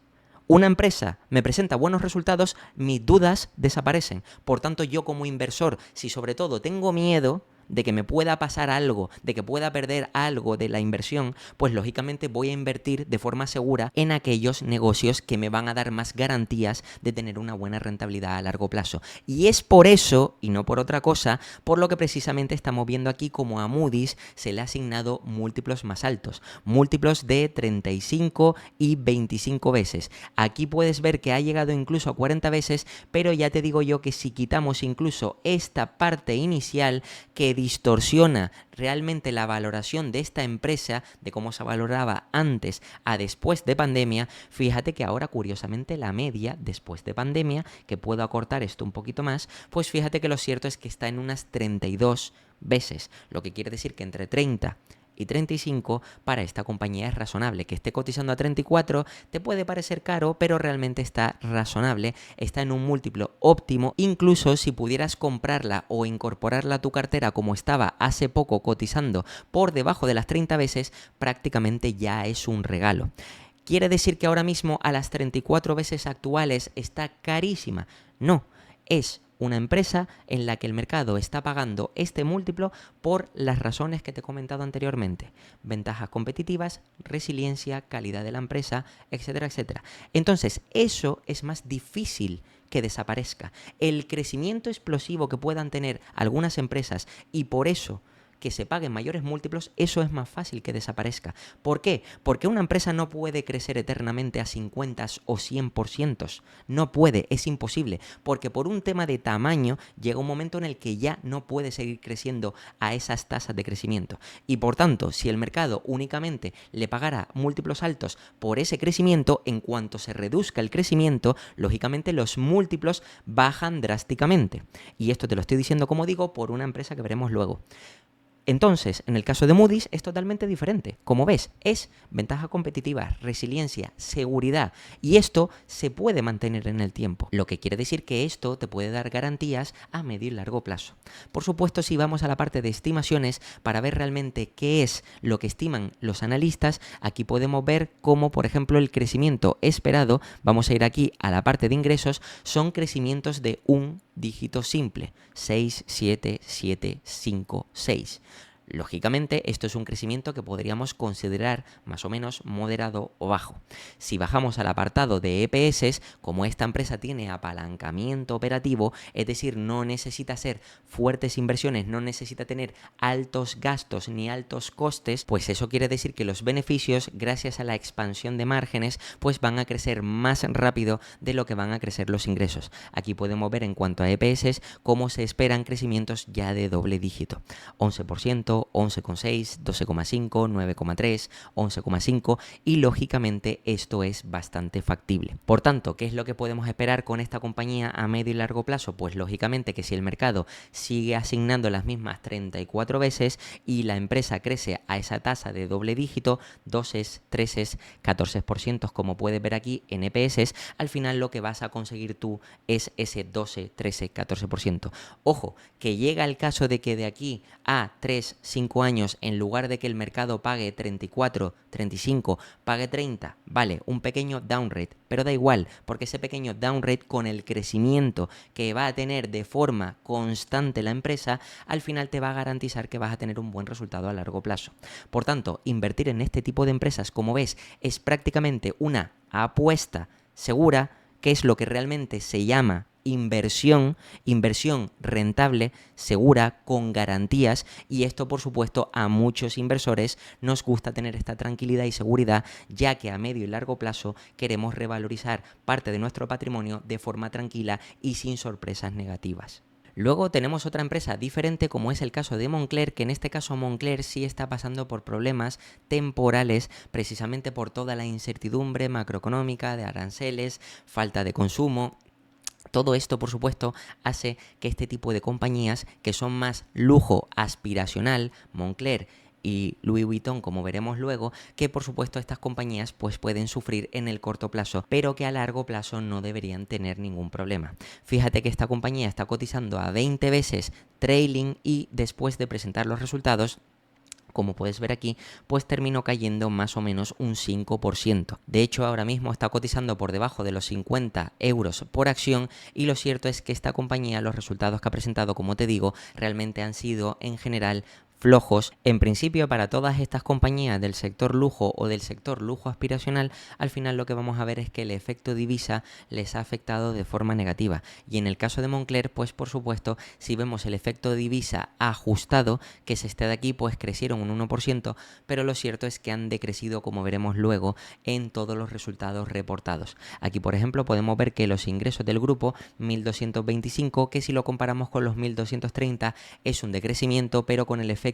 una empresa me presenta buenos resultados, mis dudas desaparecen. Por tanto, yo como inversor, si sobre todo tengo miedo de que me pueda pasar algo, de que pueda perder algo de la inversión, pues lógicamente voy a invertir de forma segura en aquellos negocios que me van a dar más garantías de tener una buena rentabilidad a largo plazo. Y es por eso, y no por otra cosa, por lo que precisamente estamos viendo aquí como a Moody's se le ha asignado múltiplos más altos, múltiplos de 35 y 25 veces. Aquí puedes ver que ha llegado incluso a 40 veces, pero ya te digo yo que si quitamos incluso esta parte inicial que distorsiona realmente la valoración de esta empresa, de cómo se valoraba antes a después de pandemia, fíjate que ahora curiosamente la media después de pandemia, que puedo acortar esto un poquito más, pues fíjate que lo cierto es que está en unas 32 veces, lo que quiere decir que entre 30 y 35 para esta compañía es razonable. Que esté cotizando a 34 te puede parecer caro, pero realmente está razonable, está en un múltiplo óptimo. Incluso si pudieras comprarla o incorporarla a tu cartera como estaba hace poco cotizando por debajo de las 30 veces, prácticamente ya es un regalo. ¿Quiere decir que ahora mismo a las 34 veces actuales está carísima? No, es una empresa en la que el mercado está pagando este múltiplo por las razones que te he comentado anteriormente. Ventajas competitivas, resiliencia, calidad de la empresa, etcétera, etcétera. Entonces, eso es más difícil que desaparezca. El crecimiento explosivo que puedan tener algunas empresas y por eso que se paguen mayores múltiplos, eso es más fácil que desaparezca. ¿Por qué? Porque una empresa no puede crecer eternamente a 50 o 100%. No puede, es imposible. Porque por un tema de tamaño llega un momento en el que ya no puede seguir creciendo a esas tasas de crecimiento. Y por tanto, si el mercado únicamente le pagara múltiplos altos por ese crecimiento, en cuanto se reduzca el crecimiento, lógicamente los múltiplos bajan drásticamente. Y esto te lo estoy diciendo, como digo, por una empresa que veremos luego. Entonces, en el caso de Moody's es totalmente diferente. Como ves, es ventaja competitiva, resiliencia, seguridad, y esto se puede mantener en el tiempo, lo que quiere decir que esto te puede dar garantías a medio y largo plazo. Por supuesto, si vamos a la parte de estimaciones para ver realmente qué es lo que estiman los analistas, aquí podemos ver cómo, por ejemplo, el crecimiento esperado, vamos a ir aquí a la parte de ingresos, son crecimientos de un dígito simple, 6, 7, 7, 5, 6. Lógicamente, esto es un crecimiento que podríamos considerar más o menos moderado o bajo. Si bajamos al apartado de EPS, como esta empresa tiene apalancamiento operativo, es decir, no necesita hacer fuertes inversiones, no necesita tener altos gastos ni altos costes, pues eso quiere decir que los beneficios, gracias a la expansión de márgenes, pues van a crecer más rápido de lo que van a crecer los ingresos. Aquí podemos ver en cuanto a EPS cómo se esperan crecimientos ya de doble dígito. 11%, 11,6, 12,5, 9,3, 11,5 y lógicamente esto es bastante factible. Por tanto, ¿qué es lo que podemos esperar con esta compañía a medio y largo plazo? Pues lógicamente que si el mercado sigue asignando las mismas 34 veces y la empresa crece a esa tasa de doble dígito, 2, 3, 14%, como puedes ver aquí en EPS, al final lo que vas a conseguir tú es ese 12, 13, 14%. Ojo, que llega el caso de que de aquí a 3, 5 años, en lugar de que el mercado pague 34, 35, pague 30, vale, un pequeño downrate, pero da igual, porque ese pequeño downrate con el crecimiento que va a tener de forma constante la empresa, al final te va a garantizar que vas a tener un buen resultado a largo plazo. Por tanto, invertir en este tipo de empresas, como ves, es prácticamente una apuesta segura, que es lo que realmente se llama inversión rentable, segura, con garantías, y esto por supuesto a muchos inversores nos gusta tener esta tranquilidad y seguridad, ya que a medio y largo plazo queremos revalorizar parte de nuestro patrimonio de forma tranquila y sin sorpresas negativas. Luego tenemos otra empresa diferente, como es el caso de Moncler, que en este caso Moncler sí está pasando por problemas temporales, precisamente por toda la incertidumbre macroeconómica de aranceles, falta de consumo. Todo esto, por supuesto, hace que este tipo de compañías que son más lujo aspiracional, Moncler y Louis Vuitton, como veremos luego, que por supuesto estas compañías pues pueden sufrir en el corto plazo, pero que a largo plazo no deberían tener ningún problema. Fíjate que esta compañía está cotizando a 20 veces trailing y después de presentar los resultados, como puedes ver aquí, pues terminó cayendo más o menos un 5%. De hecho, ahora mismo está cotizando por debajo de los 50 euros por acción y lo cierto es que esta compañía, los resultados que ha presentado, como te digo, realmente han sido en general flojos. En principio, para todas estas compañías del sector lujo o del sector lujo aspiracional, al final lo que vamos a ver es que el efecto divisa les ha afectado de forma negativa. Y en el caso de Moncler, pues por supuesto, si vemos el efecto divisa ajustado, que es este de aquí, pues crecieron un 1%, pero lo cierto es que han decrecido, como veremos luego, en todos los resultados reportados. Aquí, por ejemplo, podemos ver que los ingresos del grupo, 1.225, que si lo comparamos con los 1.230, es un decrecimiento, pero con el efecto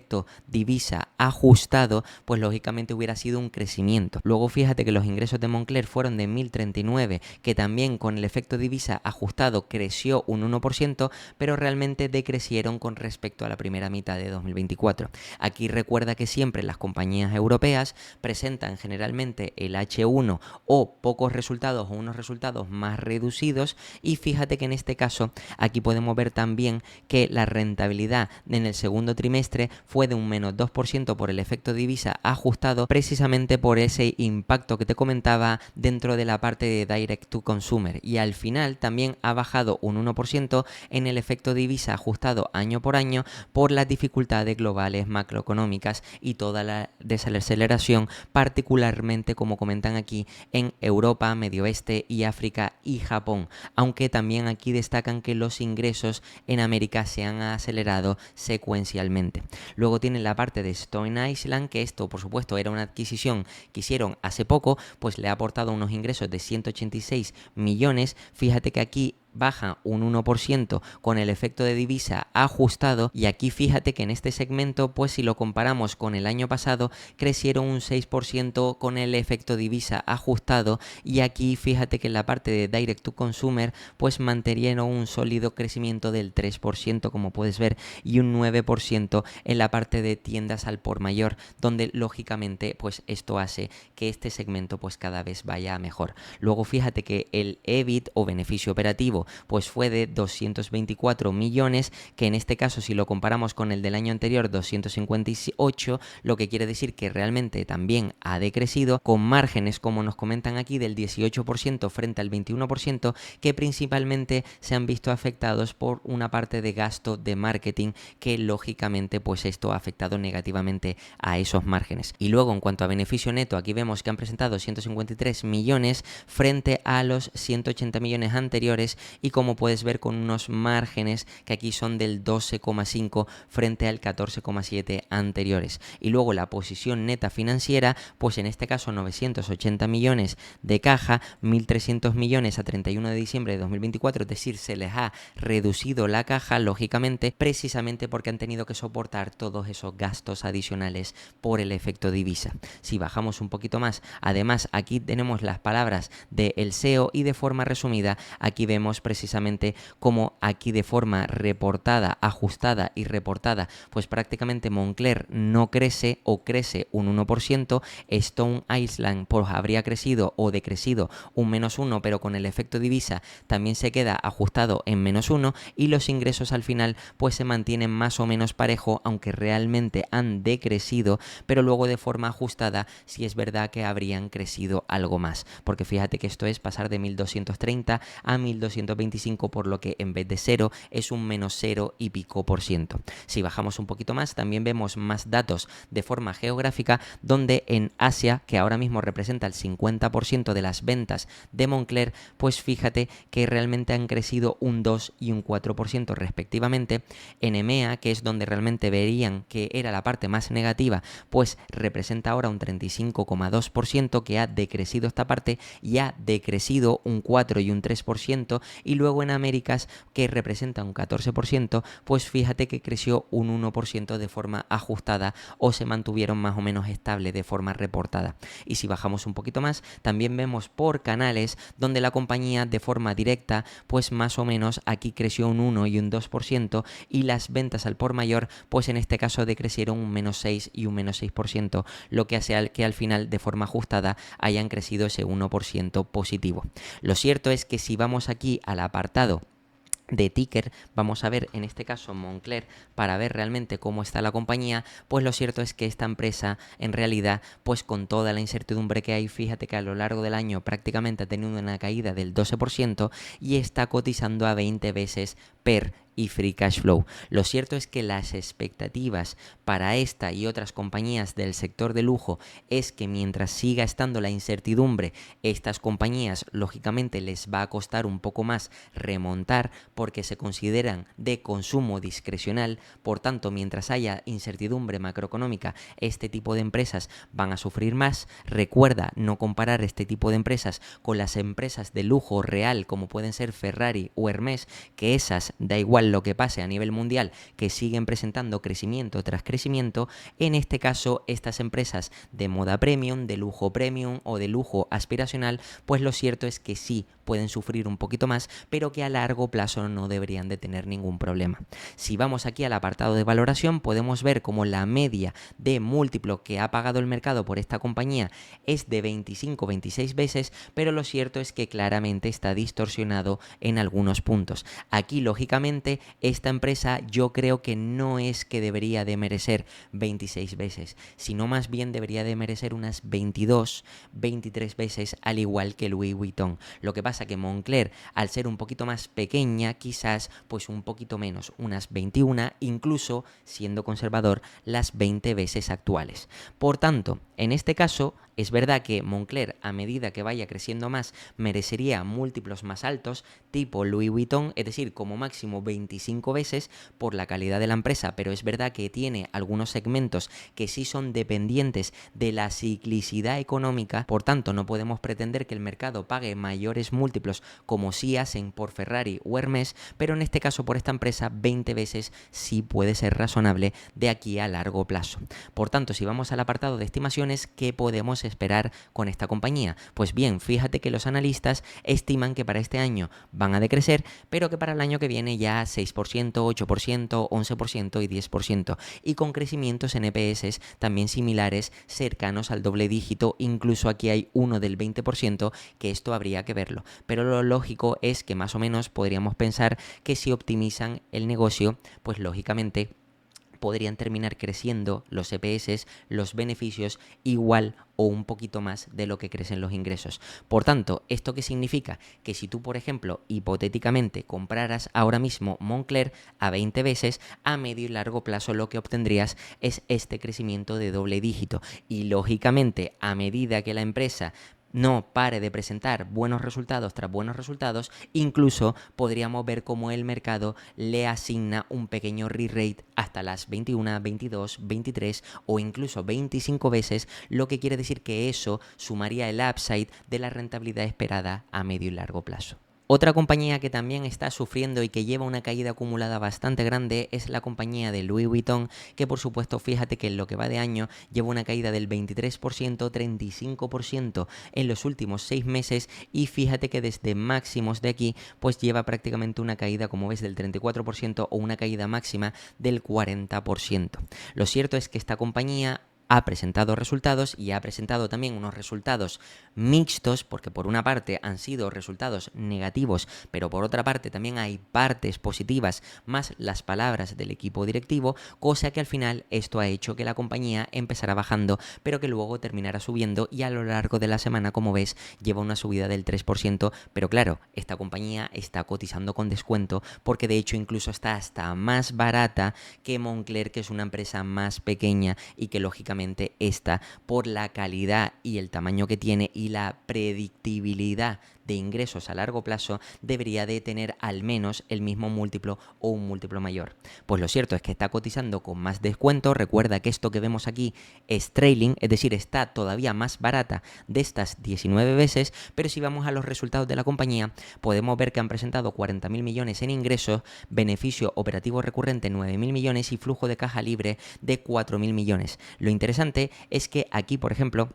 divisa ajustado, pues lógicamente hubiera sido un crecimiento. Luego fíjate que los ingresos de Moncler fueron de 1.039, que también con el efecto divisa ajustado creció un 1%, pero realmente decrecieron con respecto a la primera mitad de 2024. Aquí recuerda que siempre las compañías europeas presentan generalmente el H1 o pocos resultados o unos resultados más reducidos, y fíjate que en este caso aquí podemos ver también que la rentabilidad en el segundo trimestre fue de un menos 2% por el efecto divisa ajustado, precisamente por ese impacto que te comentaba dentro de la parte de Direct to Consumer, y al final también ha bajado un 1% en el efecto divisa ajustado año por año por las dificultades globales macroeconómicas y toda la desaceleración, particularmente como comentan aquí en Europa, Medio Oeste y África y Japón, aunque también aquí destacan que los ingresos en América se han acelerado secuencialmente. Luego tienen la parte de Stone Island, que esto por supuesto era una adquisición que hicieron hace poco, pues le ha aportado unos ingresos de 186 millones. Fíjate que aquí baja un 1% con el efecto de divisa ajustado, y aquí fíjate que en este segmento, pues si lo comparamos con el año pasado, crecieron un 6% con el efecto divisa ajustado, y aquí fíjate que en la parte de Direct to Consumer pues mantuvieron un sólido crecimiento del 3%, como puedes ver, y un 9% en la parte de tiendas al por mayor, donde lógicamente pues esto hace que este segmento pues cada vez vaya mejor. Luego fíjate que el EBIT o beneficio operativo pues fue de 224 millones, que en este caso si lo comparamos con el del año anterior, 258, lo que quiere decir que realmente también ha decrecido, con márgenes, como nos comentan aquí, del 18% frente al 21%, que principalmente se han visto afectados por una parte de gasto de marketing, que lógicamente pues esto ha afectado negativamente a esos márgenes. Y luego en cuanto a beneficio neto, aquí vemos que han presentado 153 millones frente a los 180 millones anteriores, y como puedes ver con unos márgenes que aquí son del 12,5 frente al 14,7 anteriores. Y luego la posición neta financiera, pues en este caso 980 millones de caja, 1.300 millones a 31 de diciembre de 2024, es decir, se les ha reducido la caja, lógicamente, precisamente porque han tenido que soportar todos esos gastos adicionales por el efecto divisa. Si bajamos un poquito más, además aquí tenemos las palabras del CEO, y de forma resumida aquí vemos precisamente como aquí de forma reportada, ajustada y reportada, pues prácticamente Moncler no crece o crece un 1%, Stone Island pues habría crecido o decrecido un -1, pero con el efecto divisa también se queda ajustado en -1, y los ingresos al final pues se mantienen más o menos parejo, aunque realmente han decrecido, pero luego de forma ajustada sí es verdad que habrían crecido algo más, porque fíjate que esto es pasar de 1.230 a 1.225, por lo que en vez de 0 es un -0 y pico %. Si bajamos un poquito más, también vemos más datos de forma geográfica, donde en Asia, que ahora mismo representa el 50% de las ventas de Moncler, pues fíjate que realmente han crecido un 2 y un 4% respectivamente. En EMEA, que es donde realmente verían que era la parte más negativa, pues representa ahora un 35,2%, que ha decrecido esta parte, y ha decrecido un 4 y un 3% y luego en Américas, que representa un 14%, pues fíjate que creció un 1% de forma ajustada o se mantuvieron más o menos estable de forma reportada. Y si bajamos un poquito más, también vemos por canales donde la compañía de forma directa, pues más o menos aquí creció un 1 y un 2% y las ventas al por mayor, pues en este caso decrecieron un menos 6 y un menos 6%, lo que hace que al final de forma ajustada hayan crecido ese 1% positivo. Lo cierto es que si vamos aquí al apartado de ticker, vamos a ver en este caso Moncler para ver realmente cómo está la compañía, pues lo cierto es que esta empresa en realidad, pues con toda la incertidumbre que hay, fíjate que a lo largo del año prácticamente ha tenido una caída del 12% y está cotizando a 20 veces PER y Free Cash Flow. Lo cierto es que las expectativas para esta y otras compañías del sector de lujo es que mientras siga estando la incertidumbre, estas compañías lógicamente les va a costar un poco más remontar porque se consideran de consumo discrecional. Por tanto, mientras haya incertidumbre macroeconómica, este tipo de empresas van a sufrir más. Recuerda no comparar este tipo de empresas con las empresas de lujo real como pueden ser Ferrari o Hermès, que esas da igual lo que pase a nivel mundial, que siguen presentando crecimiento tras crecimiento. En este caso, estas empresas de moda premium, de lujo premium o de lujo aspiracional, pues lo cierto es que sí pueden sufrir un poquito más, pero que a largo plazo no deberían de tener ningún problema. Si vamos aquí al apartado de valoración, podemos ver como la media de múltiplo que ha pagado el mercado por esta compañía es de 25-26 veces, pero lo cierto es que claramente está distorsionado en algunos puntos. Aquí, lógicamente, esta empresa yo creo que no es que debería de merecer 26 veces, sino más bien debería de merecer unas 22-23 veces, al igual que Louis Vuitton. Lo que pasa que Moncler, al ser un poquito más pequeña, quizás pues un poquito menos, unas 21, incluso siendo conservador, las 20 veces actuales. Por tanto, en este caso, es verdad que Moncler, a medida que vaya creciendo más, merecería múltiplos más altos, tipo Louis Vuitton, es decir, como máximo 25 veces por la calidad de la empresa, pero es verdad que tiene algunos segmentos que sí son dependientes de la ciclicidad económica. Por tanto, no podemos pretender que el mercado pague mayores múltiplos como sí hacen por Ferrari o Hermès, pero en este caso por esta empresa 20 veces sí puede ser razonable de aquí a largo plazo. Por tanto, si vamos al apartado de estimaciones, ¿qué podemos esperar con esta compañía? Pues bien, fíjate que los analistas estiman que para este año van a decrecer, pero que para el año que viene ya 6%, 8%, 11% y 10%, y con crecimientos en EPS también similares, cercanos al doble dígito. Incluso aquí hay uno del 20%, que esto habría que verlo, pero lo lógico es que más o menos podríamos pensar que si optimizan el negocio, pues lógicamente podrían terminar creciendo los EPS, los beneficios, igual o un poquito más de lo que crecen los ingresos. Por tanto, ¿esto qué significa? Que si tú, por ejemplo, hipotéticamente compraras ahora mismo Moncler a 20 veces, a medio y largo plazo lo que obtendrías es este crecimiento de doble dígito. Y lógicamente, a medida que la empresa no pare de presentar buenos resultados tras buenos resultados, incluso podríamos ver cómo el mercado le asigna un pequeño re-rate hasta las 21, 22, 23 o incluso 25 veces, lo que quiere decir que eso sumaría el upside de la rentabilidad esperada a medio y largo plazo. Otra compañía que también está sufriendo y que lleva una caída acumulada bastante grande es la compañía de Louis Vuitton, que por supuesto fíjate que en lo que va de año lleva una caída del 23%, 35% en los últimos 6 meses, y fíjate que desde máximos de aquí pues lleva prácticamente una caída, como ves, del 34% o una caída máxima del 40%. Lo cierto es que esta compañía ha presentado resultados y ha presentado también unos resultados mixtos, porque por una parte han sido resultados negativos, pero por otra parte también hay partes positivas más las palabras del equipo directivo, cosa que al final esto ha hecho que la compañía empezara bajando, pero que luego terminara subiendo, y a lo largo de la semana, como ves, lleva una subida del 3%, pero claro, esta compañía está cotizando con descuento, porque de hecho incluso está hasta más barata que Moncler, que es una empresa más pequeña y que lógicamente esta, por la calidad y el tamaño que tiene y la predictibilidad de ingresos a largo plazo debería de tener al menos el mismo múltiplo o un múltiplo mayor. Pues lo cierto es que está cotizando con más descuento. Recuerda que esto que vemos aquí es trailing, es decir, está todavía más barata de estas 19 veces, pero si vamos a los resultados de la compañía, podemos ver que han presentado 40.000 millones en ingresos, beneficio operativo recurrente 9.000 millones y flujo de caja libre de 4.000 millones. Lo interesante es que aquí, por ejemplo,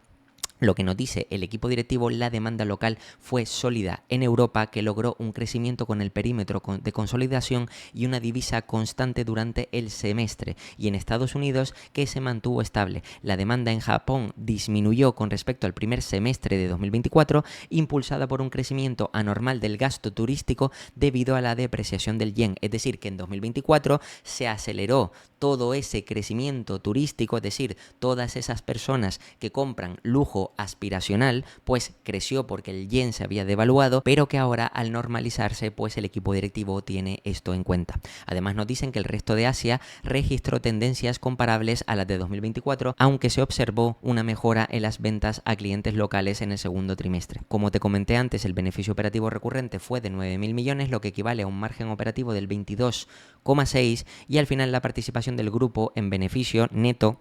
lo que nos dice el equipo directivo, la demanda local fue sólida en Europa, que logró un crecimiento con el perímetro de consolidación y una divisa constante durante el semestre, y en Estados Unidos que se mantuvo estable. La demanda en Japón disminuyó con respecto al primer semestre de 2024, impulsada por un crecimiento anormal del gasto turístico debido a la depreciación del yen. Es decir, que en 2024 se aceleró todo ese crecimiento turístico, es decir, todas esas personas que compran lujo aspiracional, pues creció porque el yen se había devaluado, pero que ahora al normalizarse, pues el equipo directivo tiene esto en cuenta. Además nos dicen que el resto de Asia registró tendencias comparables a las de 2024, aunque se observó una mejora en las ventas a clientes locales en el segundo trimestre. Como te comenté antes, el beneficio operativo recurrente fue de 9.000 millones, lo que equivale a un margen operativo del 22,6%, y al final la participación del grupo en beneficio neto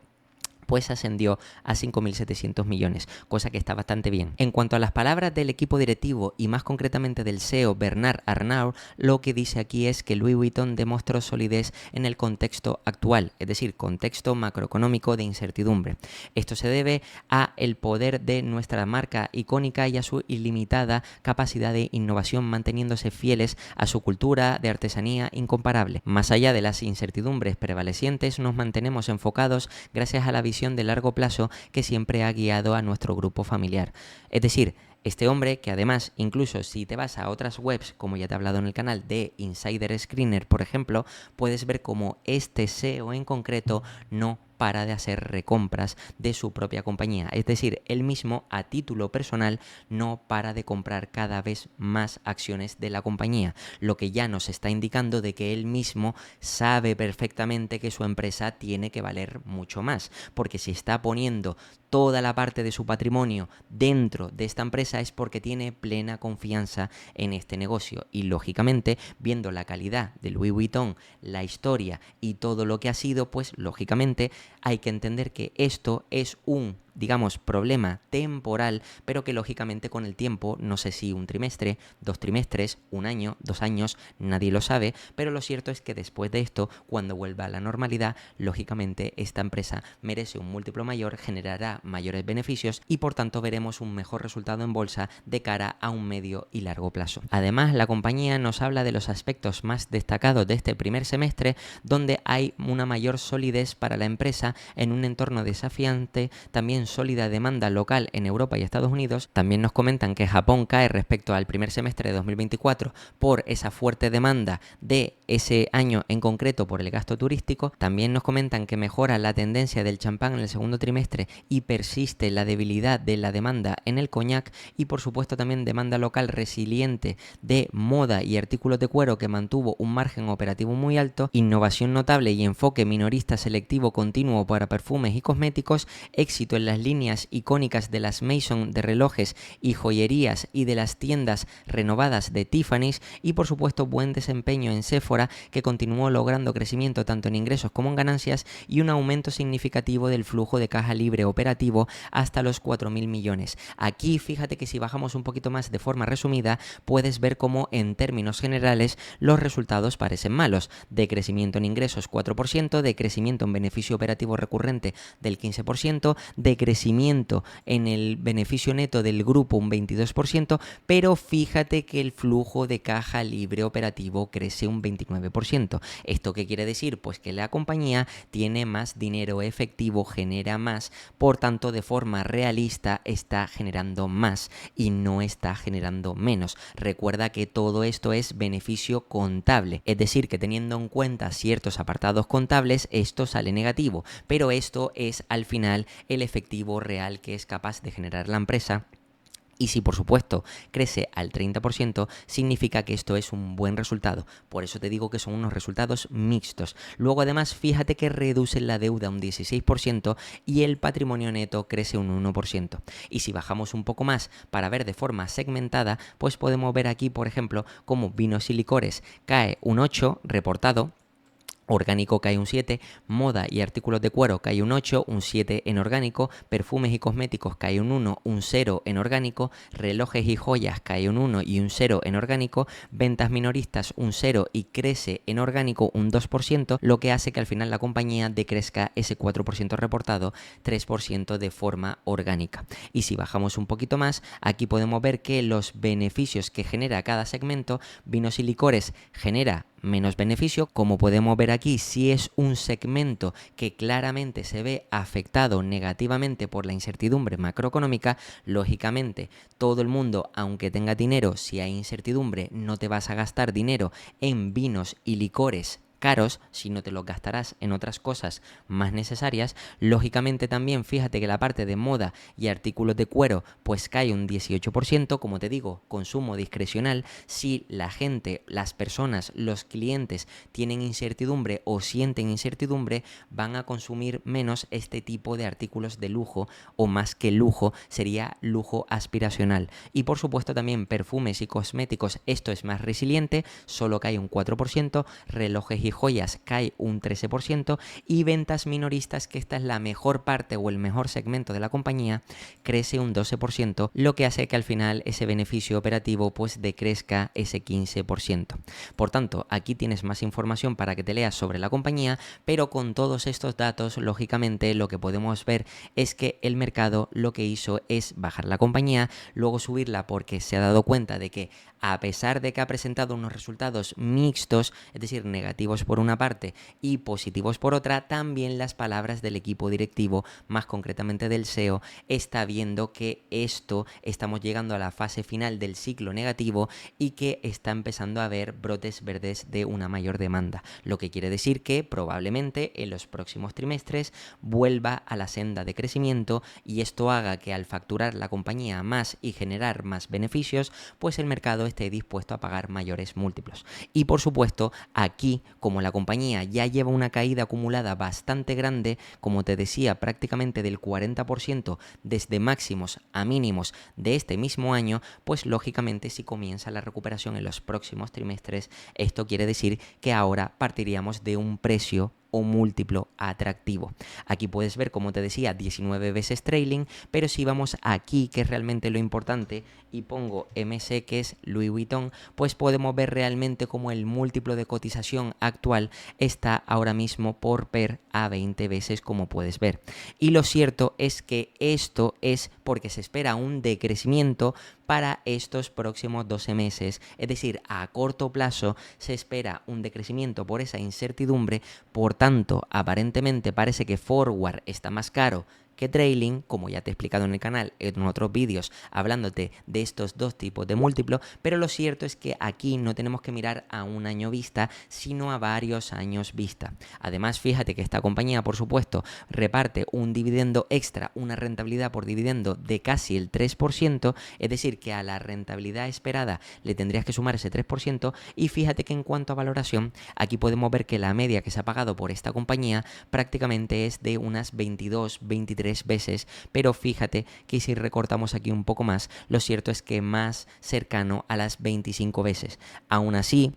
pues ascendió a 5.700 millones, cosa que está bastante bien. En cuanto a las palabras del equipo directivo y más concretamente del CEO Bernard Arnault, lo que dice aquí es que Louis Vuitton demostró solidez en el contexto actual, es decir, contexto macroeconómico de incertidumbre. Esto se debe a el poder de nuestra marca icónica y a su ilimitada capacidad de innovación, manteniéndose fieles a su cultura de artesanía incomparable. Más allá de las incertidumbres prevalecientes, nos mantenemos enfocados gracias a la visión de largo plazo que siempre ha guiado a nuestro grupo familiar. Es decir, este hombre que además, incluso si te vas a otras webs, como ya te he hablado en el canal de Insider Screener, por ejemplo, puedes ver cómo este CEO en concreto no para de hacer recompras de su propia compañía. Es decir, él mismo a título personal no para de comprar cada vez más acciones de la compañía, lo que ya nos está indicando de que él mismo sabe perfectamente que su empresa tiene que valer mucho más, porque si está poniendo toda la parte de su patrimonio dentro de esta empresa es porque tiene plena confianza en este negocio, y lógicamente viendo la calidad de Louis Vuitton, la historia y todo lo que ha sido, pues lógicamente hay que entender que esto es un, digamos, problema temporal, pero que lógicamente con el tiempo, no sé si un trimestre, 2 trimestres, 1 año, 2 años, nadie lo sabe, pero lo cierto es que después de esto, cuando vuelva a la normalidad, lógicamente esta empresa merece un múltiplo mayor, generará mayores beneficios y por tanto veremos un mejor resultado en bolsa de cara a un medio y largo plazo. Además, la compañía nos habla de los aspectos más destacados de este primer semestre, donde hay una mayor solidez para la empresa en un entorno desafiante, también sólida demanda local en Europa y Estados Unidos. También nos comentan que Japón cae respecto al primer semestre de 2024 por esa fuerte demanda de ese año en concreto por el gasto turístico. También nos comentan que mejora la tendencia del champán en el segundo trimestre y persiste la debilidad de la demanda en el coñac, y por supuesto también demanda local resiliente de moda y artículos de cuero que mantuvo un margen operativo muy alto, innovación notable y enfoque minorista selectivo continuo para perfumes y cosméticos, éxito en las líneas icónicas de las Maison de relojes y joyerías y de las tiendas renovadas de Tiffany's, y por supuesto buen desempeño en Sephora, que continuó logrando crecimiento tanto en ingresos como en ganancias y un aumento significativo del flujo de caja libre operativo hasta los 4.000 millones. Aquí fíjate que si bajamos un poquito más de forma resumida, puedes ver cómo en términos generales los resultados parecen malos: de crecimiento en ingresos 4%, de crecimiento en beneficio operativo recurrente del 15%, de crecimiento en el beneficio neto del grupo un 22%, pero fíjate que el flujo de caja libre operativo crece un 29%. ¿Esto qué quiere decir? Pues que la compañía tiene más dinero efectivo, genera más, por tanto de forma realista está generando más y no está generando menos. Recuerda que todo esto es beneficio contable, es decir, que teniendo en cuenta ciertos apartados contables, esto sale negativo, pero esto es al final el efectivo real que es capaz de generar la empresa Y si por supuesto crece al 30%, significa que esto es un buen resultado. Por eso te digo que son unos resultados mixtos. Luego además fíjate que reducen la deuda un 16% y el patrimonio neto crece un 1%. Y si bajamos un poco más para ver de forma segmentada, pues podemos ver aquí, por ejemplo, cómo vinos y licores cae un 8 reportado. Orgánico cae un 7, moda y artículos de cuero cae un 8, un 7 en orgánico, perfumes y cosméticos cae un 1, un 0 en orgánico, relojes y joyas cae un 1 y un 0 en orgánico, ventas minoristas un 0 y crece en orgánico un 2%, lo que hace que al final la compañía decrezca ese 4% reportado, 3% de forma orgánica. Y si bajamos un poquito más, aquí podemos ver que los beneficios que genera cada segmento, vinos y licores genera menos beneficio. Como podemos ver aquí, si es un segmento que claramente se ve afectado negativamente por la incertidumbre macroeconómica, lógicamente todo el mundo, aunque tenga dinero, si hay incertidumbre, no te vas a gastar dinero en vinos y licores caros, si no te los gastarás en otras cosas más necesarias. Lógicamente también fíjate que la parte de moda y artículos de cuero pues cae un 18%, como te digo, consumo discrecional. Si la gente, las personas, los clientes tienen incertidumbre o sienten incertidumbre, van a consumir menos este tipo de artículos de lujo, o más que lujo, sería lujo aspiracional. Y por supuesto también perfumes y cosméticos, esto es más resiliente, solo cae un 4%, relojes y joyas cae un 13% y ventas minoristas, que esta es la mejor parte o el mejor segmento de la compañía, crece un 12%, lo que hace que al final ese beneficio operativo pues decrezca ese 15%. Por tanto, aquí tienes más información para que te leas sobre la compañía, pero con todos estos datos, lógicamente lo que podemos ver es que el mercado lo que hizo es bajar la compañía, luego subirla porque se ha dado cuenta de que a pesar de que ha presentado unos resultados mixtos, es decir, negativos por una parte y positivos por otra, también las palabras del equipo directivo, más concretamente del CEO, está viendo que estamos llegando a la fase final del ciclo negativo y que está empezando a haber brotes verdes de una mayor demanda, lo que quiere decir que probablemente en los próximos trimestres vuelva a la senda de crecimiento, y esto haga que al facturar la compañía más y generar más beneficios, pues el mercado esté dispuesto a pagar mayores múltiplos. Y por supuesto, aquí, como la compañía ya lleva una caída acumulada bastante grande, como te decía, prácticamente del 40% desde máximos a mínimos de este mismo año, pues lógicamente si comienza la recuperación en los próximos trimestres, esto quiere decir que ahora partiríamos de un precio o múltiplo atractivo. Aquí puedes ver, como te decía, 19 veces trailing, pero si vamos aquí, que es realmente lo importante, y pongo MC, que es Louis Vuitton, pues podemos ver realmente cómo el múltiplo de cotización actual está ahora mismo por PER a 20 veces, como puedes ver. Y lo cierto es que esto es porque se espera un decrecimiento para estos próximos 12 meses, es decir, a corto plazo se espera un decrecimiento por esa incertidumbre. Por tanto, aparentemente parece que forward está más caro que trailing, como ya te he explicado en el canal en otros vídeos hablándote de estos dos tipos de múltiplos, pero lo cierto es que aquí no tenemos que mirar a un año vista, sino a varios años vista. Además, fíjate que esta compañía, por supuesto, reparte un dividendo extra, una rentabilidad por dividendo de casi el 3%, es decir, que a la rentabilidad esperada le tendrías que sumar ese 3%, y fíjate que en cuanto a valoración, aquí podemos ver que la media que se ha pagado por esta compañía prácticamente es de unas 22-23 veces, pero fíjate que si recortamos aquí un poco más, lo cierto es que más cercano a las 25 veces. Aún así,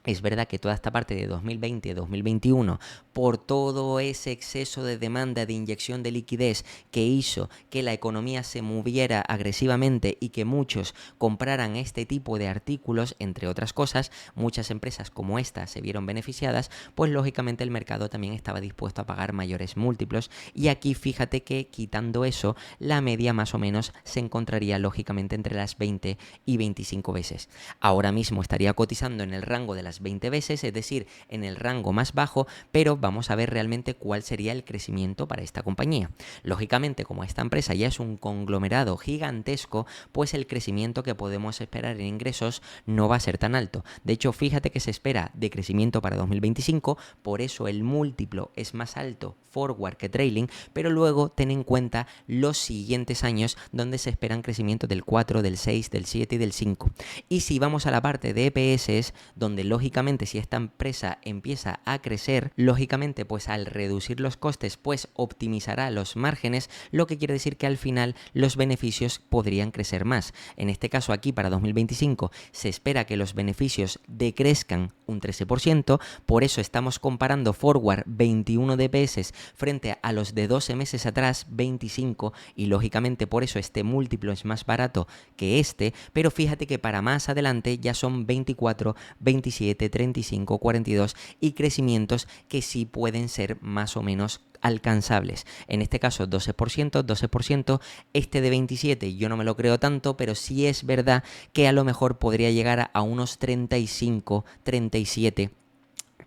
es verdad que toda esta parte de 2020-2021, por todo ese exceso de demanda de inyección de liquidez que hizo que la economía se moviera agresivamente y que muchos compraran este tipo de artículos, entre otras cosas, muchas empresas como esta se vieron beneficiadas, pues lógicamente el mercado también estaba dispuesto a pagar mayores múltiplos, y aquí fíjate que quitando eso, la media más o menos se encontraría lógicamente entre las 20 y 25 veces. Ahora mismo estaría cotizando en el rango de las 20 veces, es decir, en el rango más bajo, pero vamos a ver realmente cuál sería el crecimiento para esta compañía. Lógicamente, como esta empresa ya es un conglomerado gigantesco, pues el crecimiento que podemos esperar en ingresos no va a ser tan alto. De hecho, fíjate que se espera de crecimiento para 2025, por eso el múltiplo es más alto forward que trailing, pero luego ten en cuenta los siguientes años donde se esperan crecimientos del 4, del 6, del 7 y del 5. Y si vamos a la parte de EPS, donde lógicamente si esta empresa empieza a crecer, lógicamente pues al reducir los costes pues optimizará los márgenes, lo que quiere decir que al final los beneficios podrían crecer más. En este caso aquí para 2025 se espera que los beneficios decrezcan un 13%, por eso estamos comparando forward 21 DPS frente a los de 12 meses atrás 25 y lógicamente por eso este múltiplo es más barato que este, pero fíjate que para más adelante ya son 24, 27, 35, 42 y crecimientos que sí pueden ser más o menos alcanzables. En este caso 12%, 12%, este de 27 yo no me lo creo tanto, pero sí es verdad que a lo mejor podría llegar a unos 35, 37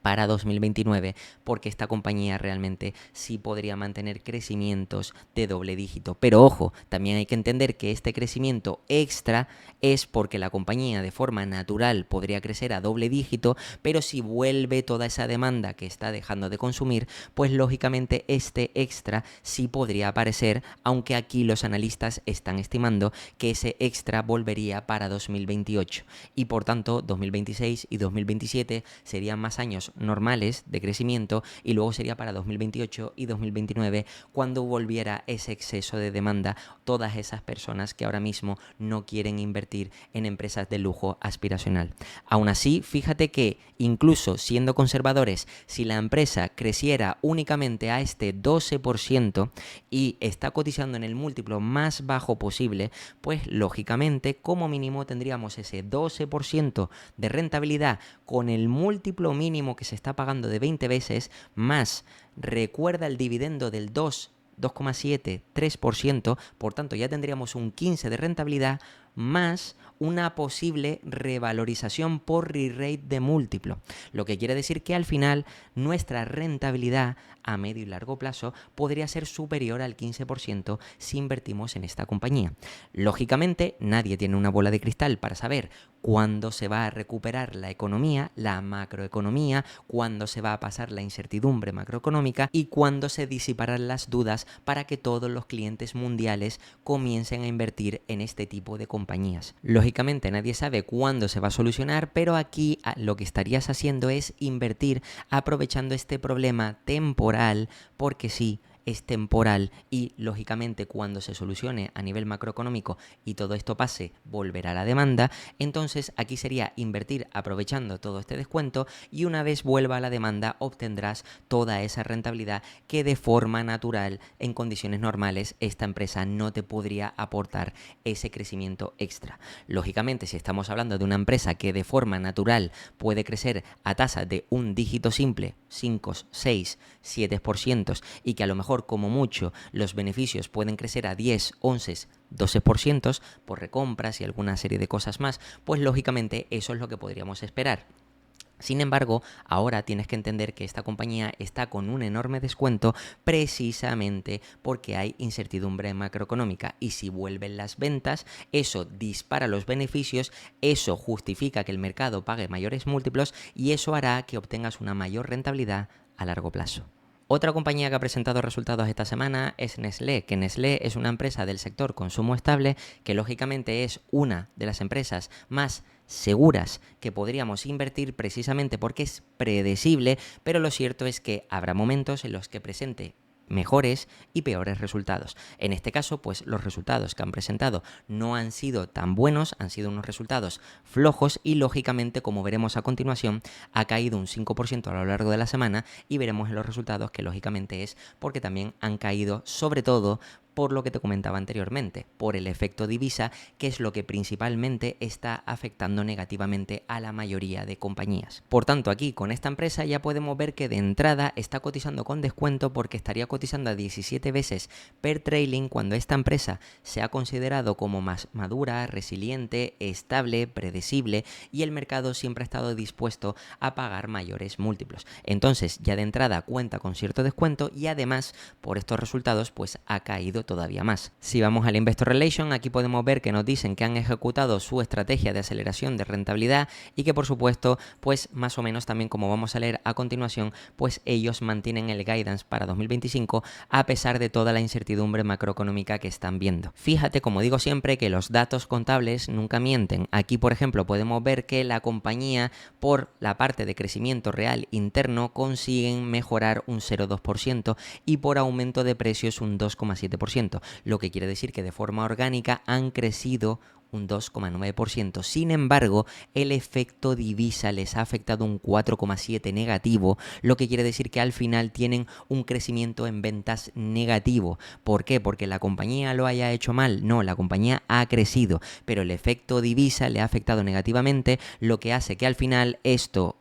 para 2029, porque esta compañía realmente sí podría mantener crecimientos de doble dígito. Pero ojo, también hay que entender que este crecimiento extra es porque la compañía de forma natural podría crecer a doble dígito, pero si vuelve toda esa demanda que está dejando de consumir, pues lógicamente este extra sí podría aparecer, aunque aquí los analistas están estimando que ese extra volvería para 2028 y por tanto 2026 y 2027 serían más años normales de crecimiento y luego sería para 2028 y 2029 cuando volviera ese exceso de demanda, todas esas personas que ahora mismo no quieren invertir en empresas de lujo aspiracional. Aún así, fíjate que incluso siendo conservadores, si la empresa creciera únicamente a este 12% y está cotizando en el múltiplo más bajo posible, pues lógicamente como mínimo tendríamos ese 12% de rentabilidad con el múltiplo mínimo que se está pagando de 20 veces, más recuerda el dividendo del 2,7, 3%, por tanto ya tendríamos un 15 de rentabilidad, más una posible revalorización por re-rate de múltiplo, lo que quiere decir que al final nuestra rentabilidad a medio y largo plazo podría ser superior al 15% si invertimos en esta compañía. Lógicamente, nadie tiene una bola de cristal para saber cuándo se va a recuperar la economía, la macroeconomía, cuándo se va a pasar la incertidumbre macroeconómica y cuándo se disiparán las dudas para que todos los clientes mundiales comiencen a invertir en este tipo de compañías. Lógicamente nadie sabe cuándo se va a solucionar, pero aquí lo que estarías haciendo es invertir aprovechando este problema temporal, porque sí, es temporal y lógicamente cuando se solucione a nivel macroeconómico y todo esto pase, volverá la demanda. Entonces aquí sería invertir aprovechando todo este descuento y una vez vuelva la demanda obtendrás toda esa rentabilidad que de forma natural en condiciones normales esta empresa no te podría aportar ese crecimiento extra. Lógicamente, si estamos hablando de una empresa que de forma natural puede crecer a tasa de un dígito simple, 5, 6, 7% y que a lo mejor como mucho los beneficios pueden crecer a 10, 11, 12% por recompras y alguna serie de cosas más, pues lógicamente eso es lo que podríamos esperar. Sin embargo, ahora tienes que entender que esta compañía está con un enorme descuento precisamente porque hay incertidumbre macroeconómica y si vuelven las ventas, eso dispara los beneficios, eso justifica que el mercado pague mayores múltiplos y eso hará que obtengas una mayor rentabilidad a largo plazo. Otra compañía que ha presentado resultados esta semana es Nestlé, que Nestlé es una empresa del sector consumo estable, que lógicamente es una de las empresas más seguras que podríamos invertir precisamente porque es predecible, pero lo cierto es que habrá momentos en los que presente mejores y peores resultados. En este caso, pues los resultados que han presentado no han sido tan buenos, han sido unos resultados flojos y lógicamente, como veremos a continuación, ha caído un 5% a lo largo de la semana y veremos en los resultados que lógicamente es porque también han caído sobre todo por lo que te comentaba anteriormente, por el efecto divisa, que es lo que principalmente está afectando negativamente a la mayoría de compañías. Por tanto, aquí con esta empresa ya podemos ver que de entrada está cotizando con descuento porque estaría cotizando a 17 veces per trailing cuando esta empresa se ha considerado como más madura, resiliente, estable, predecible y el mercado siempre ha estado dispuesto a pagar mayores múltiplos. Entonces, ya de entrada cuenta con cierto descuento y además, por estos resultados, pues ha caído todavía más. Si vamos al Investor Relation, aquí podemos ver que nos dicen que han ejecutado su estrategia de aceleración de rentabilidad y que por supuesto, pues más o menos también, como vamos a leer a continuación, pues ellos mantienen el guidance para 2025 a pesar de toda la incertidumbre macroeconómica que están viendo. Fíjate, como digo siempre, que los datos contables nunca mienten. Aquí, por ejemplo, podemos ver que la compañía, por la parte de crecimiento real interno, consiguen mejorar un 0,2% y por aumento de precios un 2,7%, lo que quiere decir que de forma orgánica han crecido un 2,9%. Sin embargo, el efecto divisa les ha afectado un 4,7% negativo, lo que quiere decir que al final tienen un crecimiento en ventas negativo. ¿Por qué? ¿Porque la compañía lo haya hecho mal? No, la compañía ha crecido, pero el efecto divisa le ha afectado negativamente, lo que hace que al final esto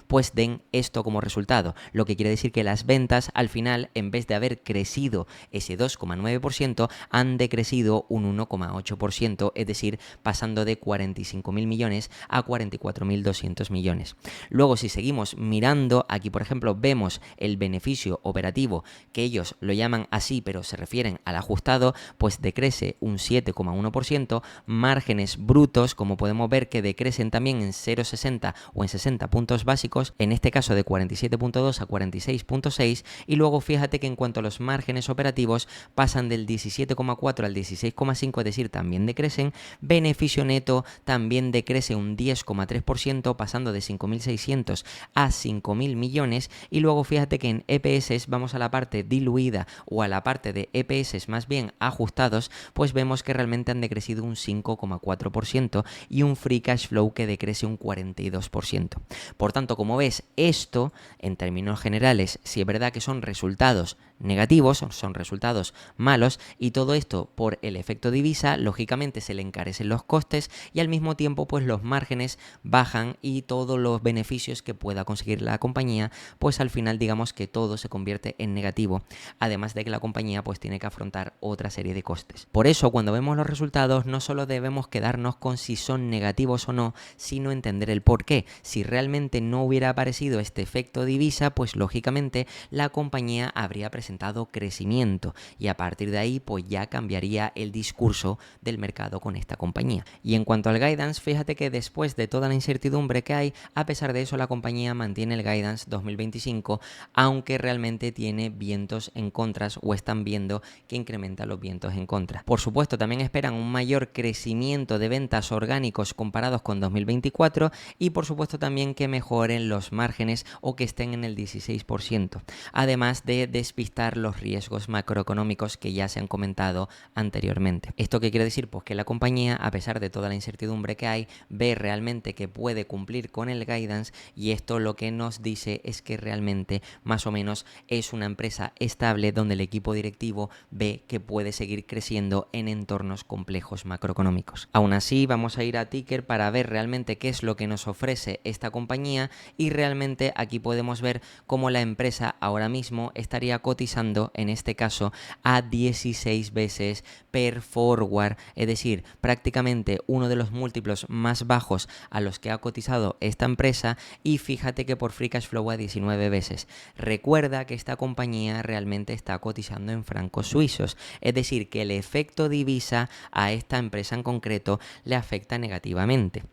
pues den esto como resultado, lo que quiere decir que las ventas al final, en vez de haber crecido ese 2,9%, han decrecido un 1,8%, es decir, pasando de 45.000 millones a 44.200 millones. Luego, si seguimos mirando, aquí por ejemplo vemos el beneficio operativo, que ellos lo llaman así, pero se refieren al ajustado, pues decrece un 7,1%, márgenes brutos, como podemos ver, que decrecen también en 0,60 o en 60 puntos básicos, en este caso de 47,2 a 46,6, y luego fíjate que en cuanto a los márgenes operativos pasan del 17,4 al 16,5, es decir, también decrecen. Beneficio neto también decrece un 10,3%, pasando de 5.600 a 5.000 millones, y luego fíjate que en EPS vamos a la parte diluida o a la parte de EPS más bien ajustados, pues vemos que realmente han decrecido un 5,4% y un free cash flow que decrece un 42%. Por tanto, como ves, esto en términos generales, si es verdad que son resultados negativos, son resultados malos, y todo esto por el efecto divisa, lógicamente se le encarecen los costes y al mismo tiempo pues los márgenes bajan y todos los beneficios que pueda conseguir la compañía, pues al final digamos que todo se convierte en negativo, además de que la compañía pues tiene que afrontar otra serie de costes. Por eso, cuando vemos los resultados, no solo debemos quedarnos con si son negativos o no, sino entender el por qué. Si realmente no hubiera aparecido este efecto divisa, pues lógicamente la compañía habría presentado crecimiento y a partir de ahí pues ya cambiaría el discurso del mercado con esta compañía. Y en cuanto al guidance, fíjate que después de toda la incertidumbre que hay, a pesar de eso la compañía mantiene el guidance 2025, aunque realmente tiene vientos en contra o están viendo que incrementa los vientos en contra. Por supuesto, también esperan un mayor crecimiento de ventas orgánicos comparados con 2024 y por supuesto también que mejoren los márgenes o que estén en el 16%, además de despistar los riesgos macroeconómicos que ya se han comentado anteriormente. ¿Esto qué quiere decir? Pues que la compañía, a pesar de toda la incertidumbre que hay, ve realmente que puede cumplir con el guidance, y esto lo que nos dice es que realmente más o menos es una empresa estable donde el equipo directivo ve que puede seguir creciendo en entornos complejos macroeconómicos. Aún así, vamos a ir a Ticker para ver realmente qué es lo que nos ofrece esta compañía, y realmente aquí podemos ver cómo la empresa ahora mismo estaría cotizando en este caso a 16 veces per forward, es decir, prácticamente uno de los múltiplos más bajos a los que ha cotizado esta empresa, y fíjate que por free cash flow a 19 veces. Recuerda que esta compañía realmente está cotizando en francos suizos, es decir, que el efecto divisa a esta empresa en concreto le afecta negativamente.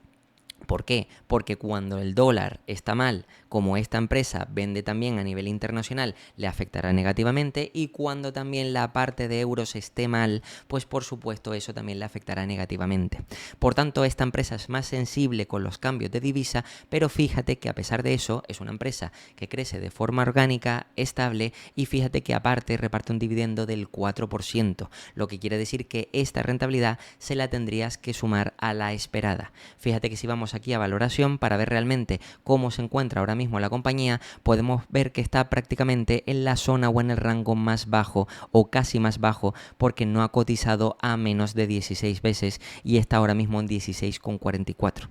¿Por qué? Porque cuando el dólar está mal, como esta empresa vende también a nivel internacional, le afectará negativamente, y cuando también la parte de euros esté mal, pues por supuesto eso también le afectará negativamente. Por tanto, esta empresa es más sensible con los cambios de divisa, pero fíjate que a pesar de eso es una empresa que crece de forma orgánica, estable, y fíjate que aparte reparte un dividendo del 4%, lo que quiere decir que esta rentabilidad se la tendrías que sumar a la esperada. Fíjate que si vamos aquí a valoración para ver realmente cómo se encuentra ahora mismo la compañía, podemos ver que está prácticamente en la zona o en el rango más bajo o casi más bajo, porque no ha cotizado a menos de 16 veces y está ahora mismo en 16,44.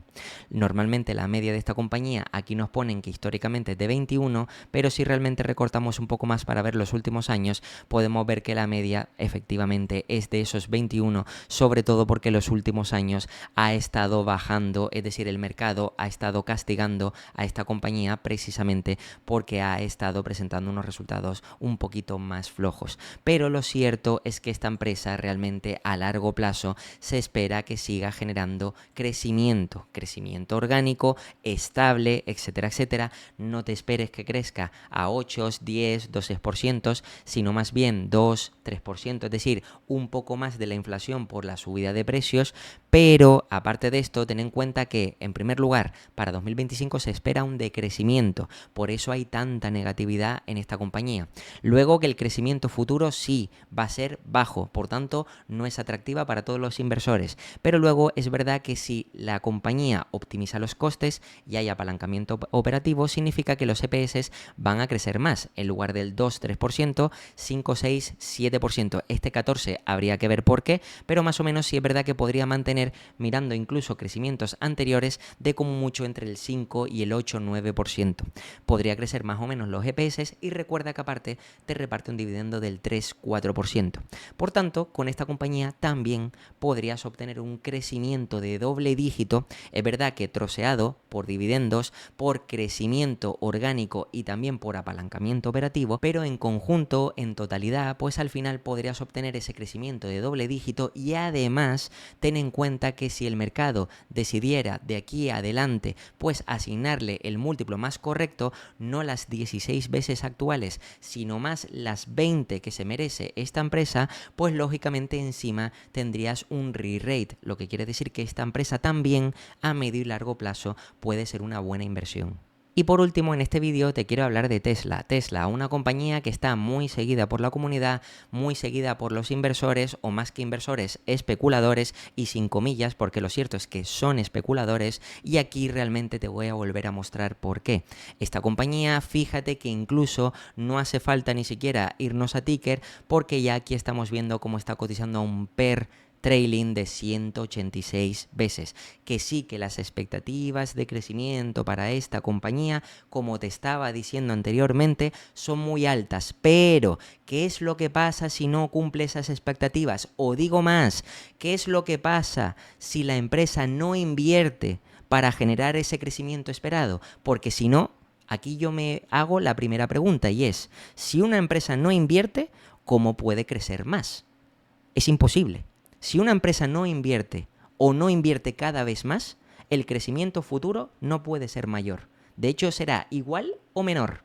Normalmente la media de esta compañía aquí nos ponen que históricamente es de 21, pero si realmente recortamos un poco más para ver los últimos años, podemos ver que la media efectivamente es de esos 21, sobre todo porque los últimos años ha estado bajando, es decir, el mercado ha estado castigando a esta compañía precisamente porque ha estado presentando unos resultados un poquito más flojos. Pero lo cierto es que esta empresa realmente a largo plazo se espera que siga generando crecimiento orgánico, estable, etcétera, etcétera. No te esperes que crezca a 8, 10, 12%, sino más bien 2, 3%, es decir, un poco más de la inflación por la subida de precios, pero aparte de esto, ten en cuenta que, en primer lugar, para 2025 se espera un decrecimiento, por eso hay tanta negatividad en esta compañía. Luego que el crecimiento futuro sí va a ser bajo, por tanto no es atractiva para todos los inversores, pero luego es verdad que si la compañía optimiza los costes y hay apalancamiento operativo, significa que los EPS van a crecer más, en lugar del 2-3%, 5, 6, 7%. Este 14 habría que ver por qué, pero más o menos sí es verdad que podría mantener, mirando incluso crecimientos anteriores, de como mucho entre el 5 y el 8-9%. Podría crecer más o menos los EPS y recuerda que aparte te reparte un dividendo del 3-4%. Por tanto, con esta compañía también podrías obtener un crecimiento de doble dígito, es verdad que troceado por dividendos, por crecimiento orgánico y también por apalancamiento operativo, pero en conjunto, en totalidad, pues al final podrías obtener ese crecimiento de doble dígito y además ten en cuenta que si el mercado decidiera de aquí adelante pues asignarle el múltiplo más correcto, no las 16 veces actuales, sino más las 20 que se merece esta empresa, pues lógicamente encima tendrías un re-rate, lo que quiere decir que esta empresa también a medio y largo plazo puede ser una buena inversión. Y por último, en este vídeo te quiero hablar de Tesla. Tesla, una compañía que está muy seguida por la comunidad, muy seguida por los inversores, o más que inversores, especuladores, y sin comillas, porque lo cierto es que son especuladores, y aquí realmente te voy a volver a mostrar por qué. Esta compañía, fíjate que incluso no hace falta ni siquiera irnos a ticker, porque ya aquí estamos viendo cómo está cotizando a un PER trailing de 186 veces, que sí que las expectativas de crecimiento para esta compañía, como te estaba diciendo anteriormente, son muy altas, pero ¿qué es lo que pasa si no cumple esas expectativas? O digo más, ¿qué es lo que pasa si la empresa no invierte para generar ese crecimiento esperado? Porque si no, aquí yo me hago la primera pregunta y es, si una empresa no invierte, ¿cómo puede crecer más? Es imposible. Si una empresa no invierte o no invierte cada vez más, el crecimiento futuro no puede ser mayor. De hecho, será igual o menor.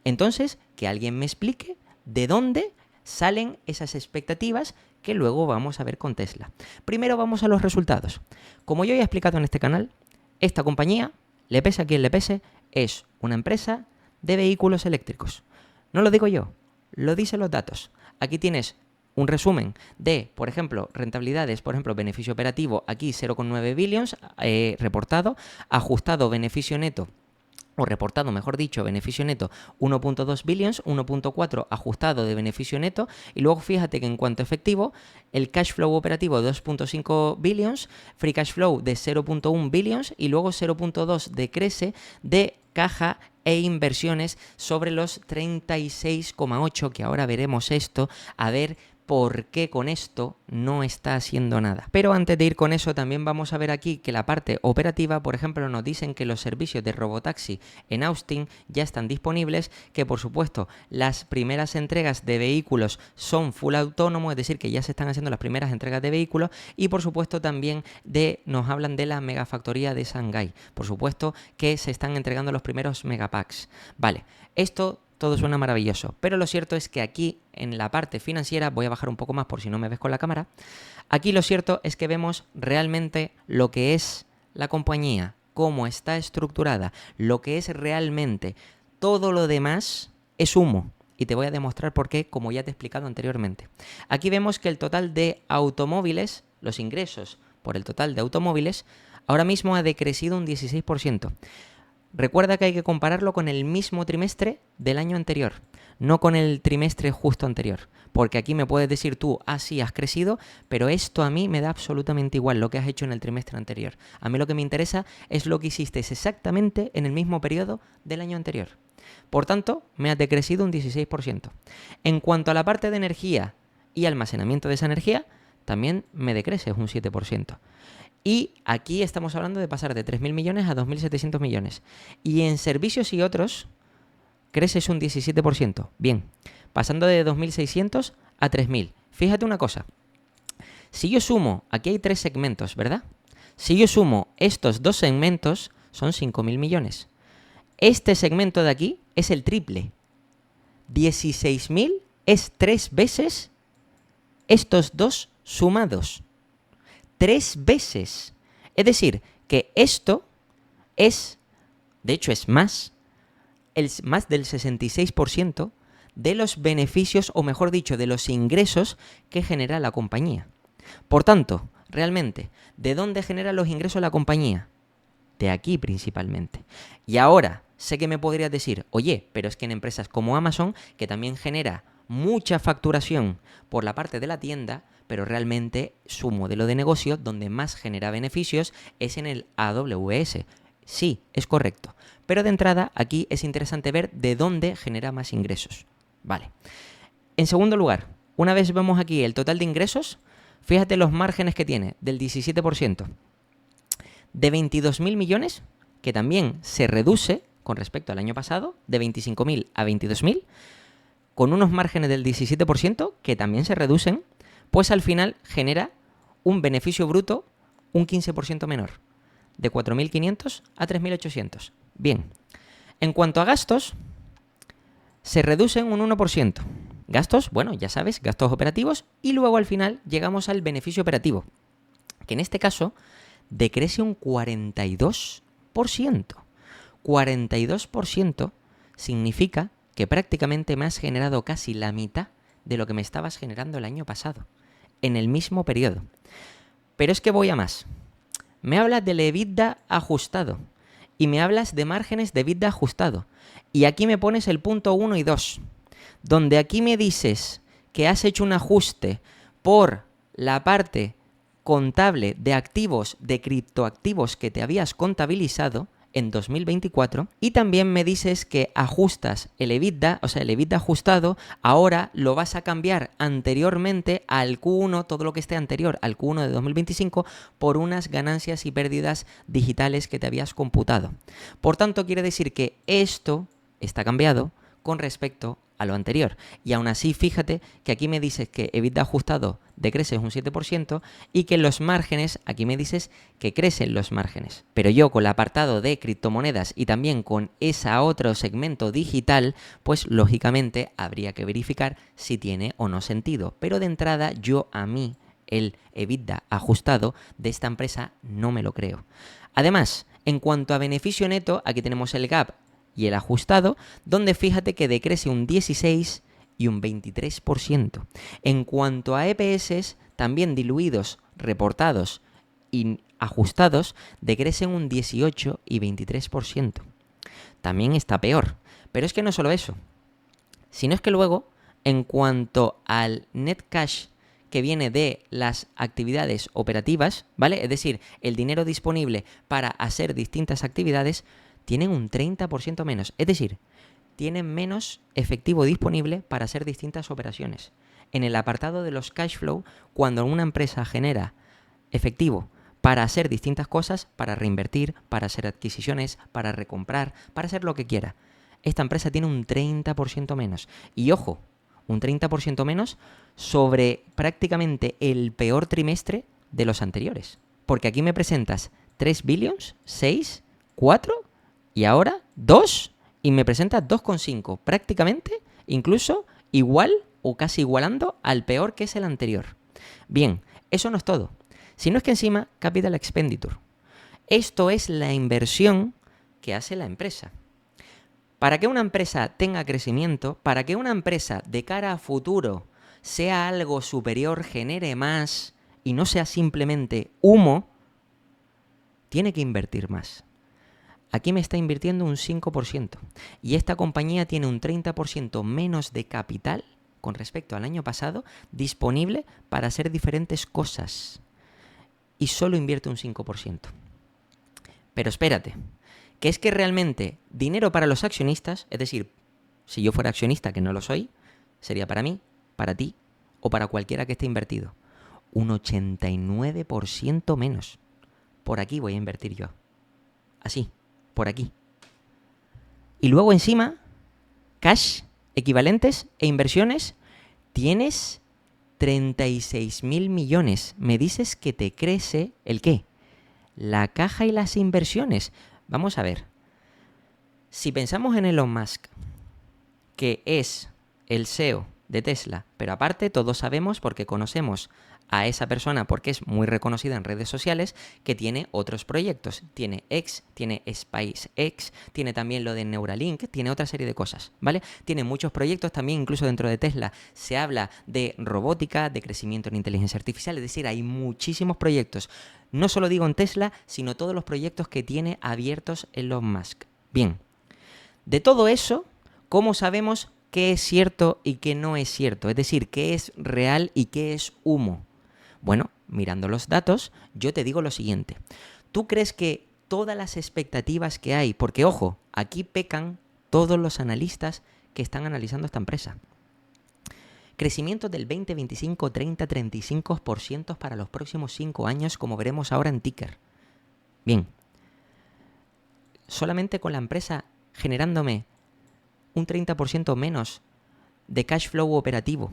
Entonces, que alguien me explique de dónde salen esas expectativas que luego vamos a ver con Tesla. Primero vamos a los resultados. Como yo ya he explicado en este canal, esta compañía, le pese a quien le pese, es una empresa de vehículos eléctricos. No lo digo yo, lo dicen los datos. Aquí tienes un resumen de, por ejemplo, rentabilidades, por ejemplo, beneficio operativo, aquí 0,9 billions reportado, ajustado beneficio neto, o reportado, mejor dicho, beneficio neto 1.2 billions, 1.4 ajustado de beneficio neto, y luego fíjate que en cuanto a efectivo, el cash flow operativo 2.5 billions, free cash flow de 0.1 billions y luego 0.2 decrece de caja e inversiones sobre los 36,8, que ahora veremos esto, a ver por qué con esto no está haciendo nada. Pero antes de ir con eso, también vamos a ver aquí que la parte operativa, por ejemplo, nos dicen que los servicios de robotaxi en Austin ya están disponibles, que por supuesto las primeras entregas de vehículos son full autónomo, es decir, que ya se están haciendo las primeras entregas de vehículos, y por supuesto también nos hablan de la megafactoría de Shanghái. Por supuesto que se están entregando los primeros megapacks. Vale, esto todo suena maravilloso, pero lo cierto es que aquí en la parte financiera, voy a bajar un poco más por si no me ves con la cámara, aquí lo cierto es que vemos realmente lo que es la compañía, cómo está estructurada, lo que es realmente. Todo lo demás es humo. Y te voy a demostrar por qué, como ya te he explicado anteriormente. Aquí vemos que el total de automóviles, los ingresos por el total de automóviles, ahora mismo ha decrecido un 16%. Recuerda que hay que compararlo con el mismo trimestre del año anterior. no con el trimestre justo anterior. Porque aquí me puedes decir tú, ah, sí, has crecido, pero esto a mí me da absolutamente igual lo que has hecho en el trimestre anterior. A mí lo que me interesa es lo que hiciste exactamente en el mismo periodo del año anterior. Por tanto, me has decrecido un 16%. En cuanto a la parte de energía y almacenamiento de esa energía, también me decreces un 7%. Y aquí estamos hablando de pasar de 3.000 millones a 2.700 millones. Y en servicios y otros, creces un 17%. Bien, pasando de 2.600 a 3.000. Fíjate una cosa. Si yo sumo, aquí hay 3 segmentos, ¿verdad? Si yo sumo estos 2 segmentos, son 5.000 millones. Este segmento de aquí es el triple. 16.000 es 3 veces estos 2 sumados. 3 veces. Es decir, que esto es, de hecho es más del 66% de los beneficios, o mejor dicho, de los ingresos que genera la compañía. Por tanto, realmente, ¿de dónde genera los ingresos la compañía? De aquí principalmente. Y ahora, sé que me podrías decir, oye, pero es que en empresas como Amazon, que también genera mucha facturación por la parte de la tienda, pero realmente su modelo de negocio donde más genera beneficios es en el AWS. Sí, es correcto. Pero de entrada, aquí es interesante ver de dónde genera más ingresos. Vale. En segundo lugar, una vez vemos aquí el total de ingresos, fíjate los márgenes que tiene, del 17%. De 22.000 millones, que también se reduce con respecto al año pasado, de 25.000 a 22.000, con unos márgenes del 17%, que también se reducen, pues al final genera un beneficio bruto un 15% menor, de 4.500 a 3.800. Bien, en cuanto a gastos, se reducen un 1%. Gastos, bueno, ya sabes, gastos operativos, y luego al final llegamos al beneficio operativo, que en este caso decrece un 42%. 42% significa que prácticamente me has generado casi la mitad de lo que me estabas generando el año pasado, en el mismo periodo. Pero es que voy a más. Me hablas del EBITDA ajustado y me hablas de márgenes de EBITDA ajustado. Y aquí me pones el punto 1 y 2, donde aquí me dices que has hecho un ajuste por la parte contable de activos, de criptoactivos que te habías contabilizado en 2024, y también me dices que ajustas el EBITDA, o sea, el EBITDA ajustado, ahora lo vas a cambiar anteriormente al Q1, todo lo que esté anterior al Q1 de 2025, por unas ganancias y pérdidas digitales que te habías computado. Por tanto, quiere decir que esto está cambiado con respecto a lo anterior. Y aún así, fíjate que aquí me dices que EBITDA ajustado decrece un 7% y que los márgenes, aquí me dices que crecen los márgenes. Pero yo con el apartado de criptomonedas y también con ese otro segmento digital, pues lógicamente habría que verificar si tiene o no sentido. Pero de entrada, a mí, el EBITDA ajustado de esta empresa no me lo creo. Además, en cuanto a beneficio neto, aquí tenemos el gap y el ajustado, donde fíjate que decrece un 16 y un 23%. En cuanto a EPS, también diluidos, reportados y ajustados, decrecen un 18 y 23%. También está peor. Pero es que no solo eso, sino es que luego, en cuanto al net cash que viene de las actividades operativas, ¿vale? Es decir, el dinero disponible para hacer distintas actividades, tienen un 30% menos. Es decir, tienen menos efectivo disponible para hacer distintas operaciones. En el apartado de los cash flow, cuando una empresa genera efectivo para hacer distintas cosas, para reinvertir, para hacer adquisiciones, para recomprar, para hacer lo que quiera, esta empresa tiene un 30% menos. Y ojo, un 30% menos sobre prácticamente el peor trimestre de los anteriores. Porque aquí me presentas 3 billions, 6, 4 y ahora 2 y me presentas 2,5. Prácticamente incluso igual o casi igualando al peor que es el anterior. Bien, eso no es todo. Sino es que encima Capital Expenditure. Esto es la inversión que hace la empresa. Para que una empresa tenga crecimiento, para que una empresa de cara a futuro sea algo superior, genere más y no sea simplemente humo, tiene que invertir más. Aquí me está invirtiendo un 5% y esta compañía tiene un 30% menos de capital con respecto al año pasado disponible para hacer diferentes cosas y solo invierte un 5%. Pero espérate, que es que realmente dinero para los accionistas, es decir, si yo fuera accionista, que no lo soy, sería para mí, para ti o para cualquiera que esté invertido, un 89% menos. Por aquí voy a invertir yo. Así, por aquí. Y luego encima, cash, equivalentes e inversiones, tienes 36.000 millones. Me dices que te crece ¿el qué? La caja y las inversiones. Vamos a ver. Si pensamos en Elon Musk, que es el CEO de Tesla, pero aparte todos sabemos porque conocemos a esa persona porque es muy reconocida en redes sociales que tiene otros proyectos. Tiene X, tiene SpaceX, tiene también lo de Neuralink, tiene otra serie de cosas, ¿vale? Tiene muchos proyectos también, incluso dentro de Tesla se habla de robótica, de crecimiento en inteligencia artificial, es decir, hay muchísimos proyectos. No solo digo en Tesla, sino todos los proyectos que tiene abiertos Elon Musk. Bien, de todo eso, ¿cómo sabemos qué es cierto y qué no es cierto? Es decir, qué es real y qué es humo. Bueno, mirando los datos, yo te digo lo siguiente. ¿Tú crees que todas las expectativas que hay, porque ojo, aquí pecan todos los analistas que están analizando esta empresa? Crecimiento del 20, 25, 30, 35% para los próximos 5 años, como veremos ahora en Ticker. Bien, solamente con la empresa generándome un 30% menos de cash flow operativo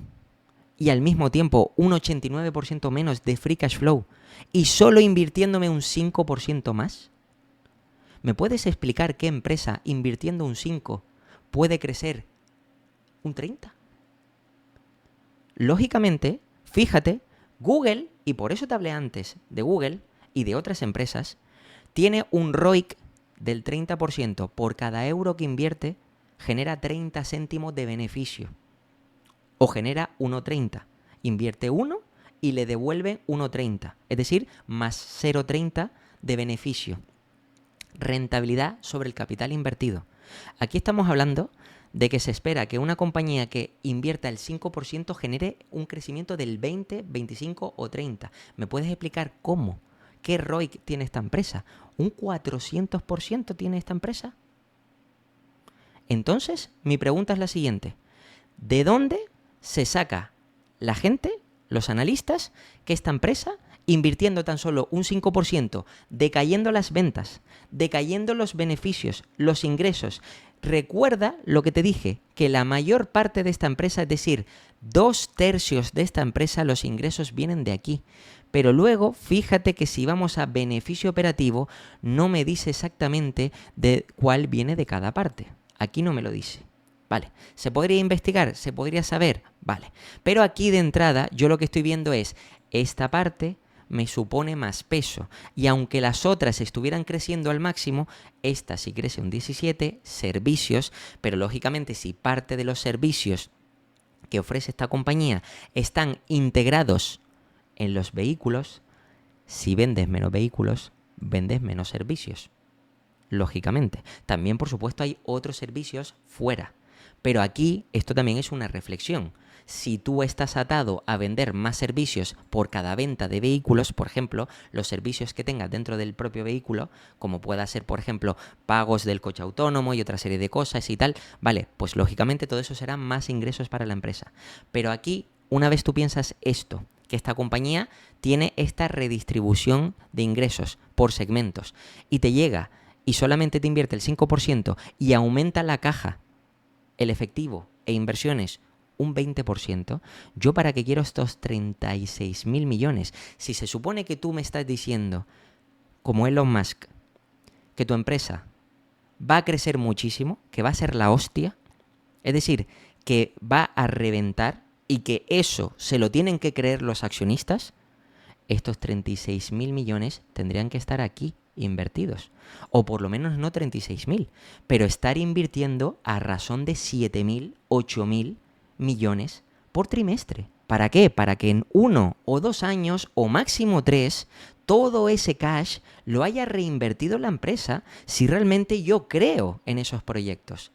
y al mismo tiempo un 89% menos de free cash flow y solo invirtiéndome un 5% más. ¿Me puedes explicar qué empresa invirtiendo un 5 puede crecer un 30? Lógicamente, fíjate, Google, y por eso te hablé antes de Google y de otras empresas, tiene un ROIC del 30%. Por cada euro que invierte, genera 30 céntimos de beneficio. O genera 1,30. Invierte 1 y le devuelve 1,30. Es decir, más 0,30 de beneficio. Rentabilidad sobre el capital invertido. Aquí estamos hablando de que se espera que una compañía que invierta el 5% genere un crecimiento del 20, 25 o 30. ¿Me puedes explicar cómo? ¿Qué ROIC tiene esta empresa? ¿Un 400% tiene esta empresa? Entonces, mi pregunta es la siguiente. ¿De dónde se saca la gente, los analistas, que esta empresa, invirtiendo tan solo un 5%, decayendo las ventas, decayendo los beneficios, los ingresos? Recuerda lo que te dije, que la mayor parte de esta empresa, es decir, 2/3 de esta empresa, los ingresos vienen de aquí. Pero luego, fíjate que si vamos a beneficio operativo, no me dice exactamente de cuál viene de cada parte. Aquí no me lo dice. Vale, ¿se podría investigar? ¿Se podría saber? Vale, pero aquí de entrada yo lo que estoy viendo es esta parte me supone más peso y aunque las otras estuvieran creciendo al máximo, esta sí crece un 17, servicios, pero lógicamente si parte de los servicios que ofrece esta compañía están integrados en los vehículos, si vendes menos vehículos, vendes menos servicios. Lógicamente. También, por supuesto, hay otros servicios fuera. Pero aquí esto también es una reflexión. Si tú estás atado a vender más servicios por cada venta de vehículos, por ejemplo, los servicios que tengas dentro del propio vehículo, como pueda ser, por ejemplo, pagos del coche autónomo y otra serie de cosas y tal, vale, pues lógicamente todo eso será más ingresos para la empresa. Pero aquí, una vez tú piensas esto, que esta compañía tiene esta redistribución de ingresos por segmentos y te llega y solamente te invierte el 5% y aumenta la caja, el efectivo e inversiones un 20%, ¿yo para qué quiero estos 36.000 millones? Si se supone que tú me estás diciendo, como Elon Musk, que tu empresa va a crecer muchísimo, que va a ser la hostia, es decir, que va a reventar y que eso se lo tienen que creer los accionistas, estos 36.000 millones tendrían que estar aquí invertidos. O por lo menos no 36.000, pero estar invirtiendo a razón de 7.000, 8.000 millones por trimestre. ¿Para qué? Para que en 1 o 2 años, o máximo 3, todo ese cash lo haya reinvertido la empresa si realmente yo creo en esos proyectos.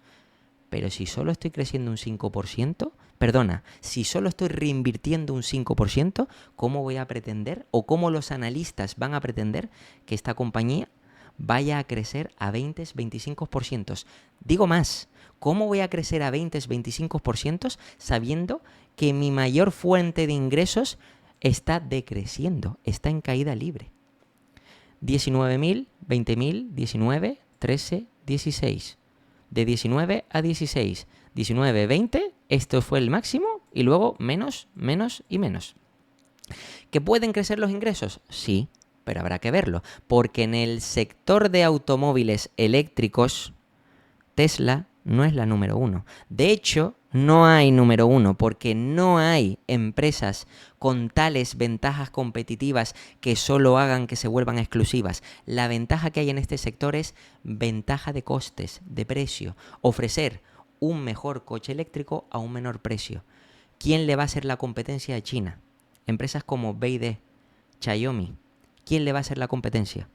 Pero si solo estoy creciendo un 5%, perdona, si solo estoy reinvirtiendo un 5%, ¿cómo voy a pretender o cómo los analistas van a pretender que esta compañía vaya a crecer a 20-25%? Digo más, ¿cómo voy a crecer a 20-25% sabiendo que mi mayor fuente de ingresos está decreciendo, está en caída libre? 19.000, 20.000, 19, 13, 16. De 19 a 16, 19, 20, esto fue el máximo y luego menos, menos y menos. ¿Que pueden crecer los ingresos? Sí, pero habrá que verlo, porque en el sector de automóviles eléctricos, Tesla no es la número 1. De hecho, no hay número 1 porque no hay empresas con tales ventajas competitivas que solo hagan que se vuelvan exclusivas. La ventaja que hay en este sector es ventaja de costes, de precio. Ofrecer un mejor coche eléctrico a un menor precio. ¿Quién le va a hacer la competencia a China? Empresas como BYD, Xiaomi. ¿Quién le va a hacer la competencia?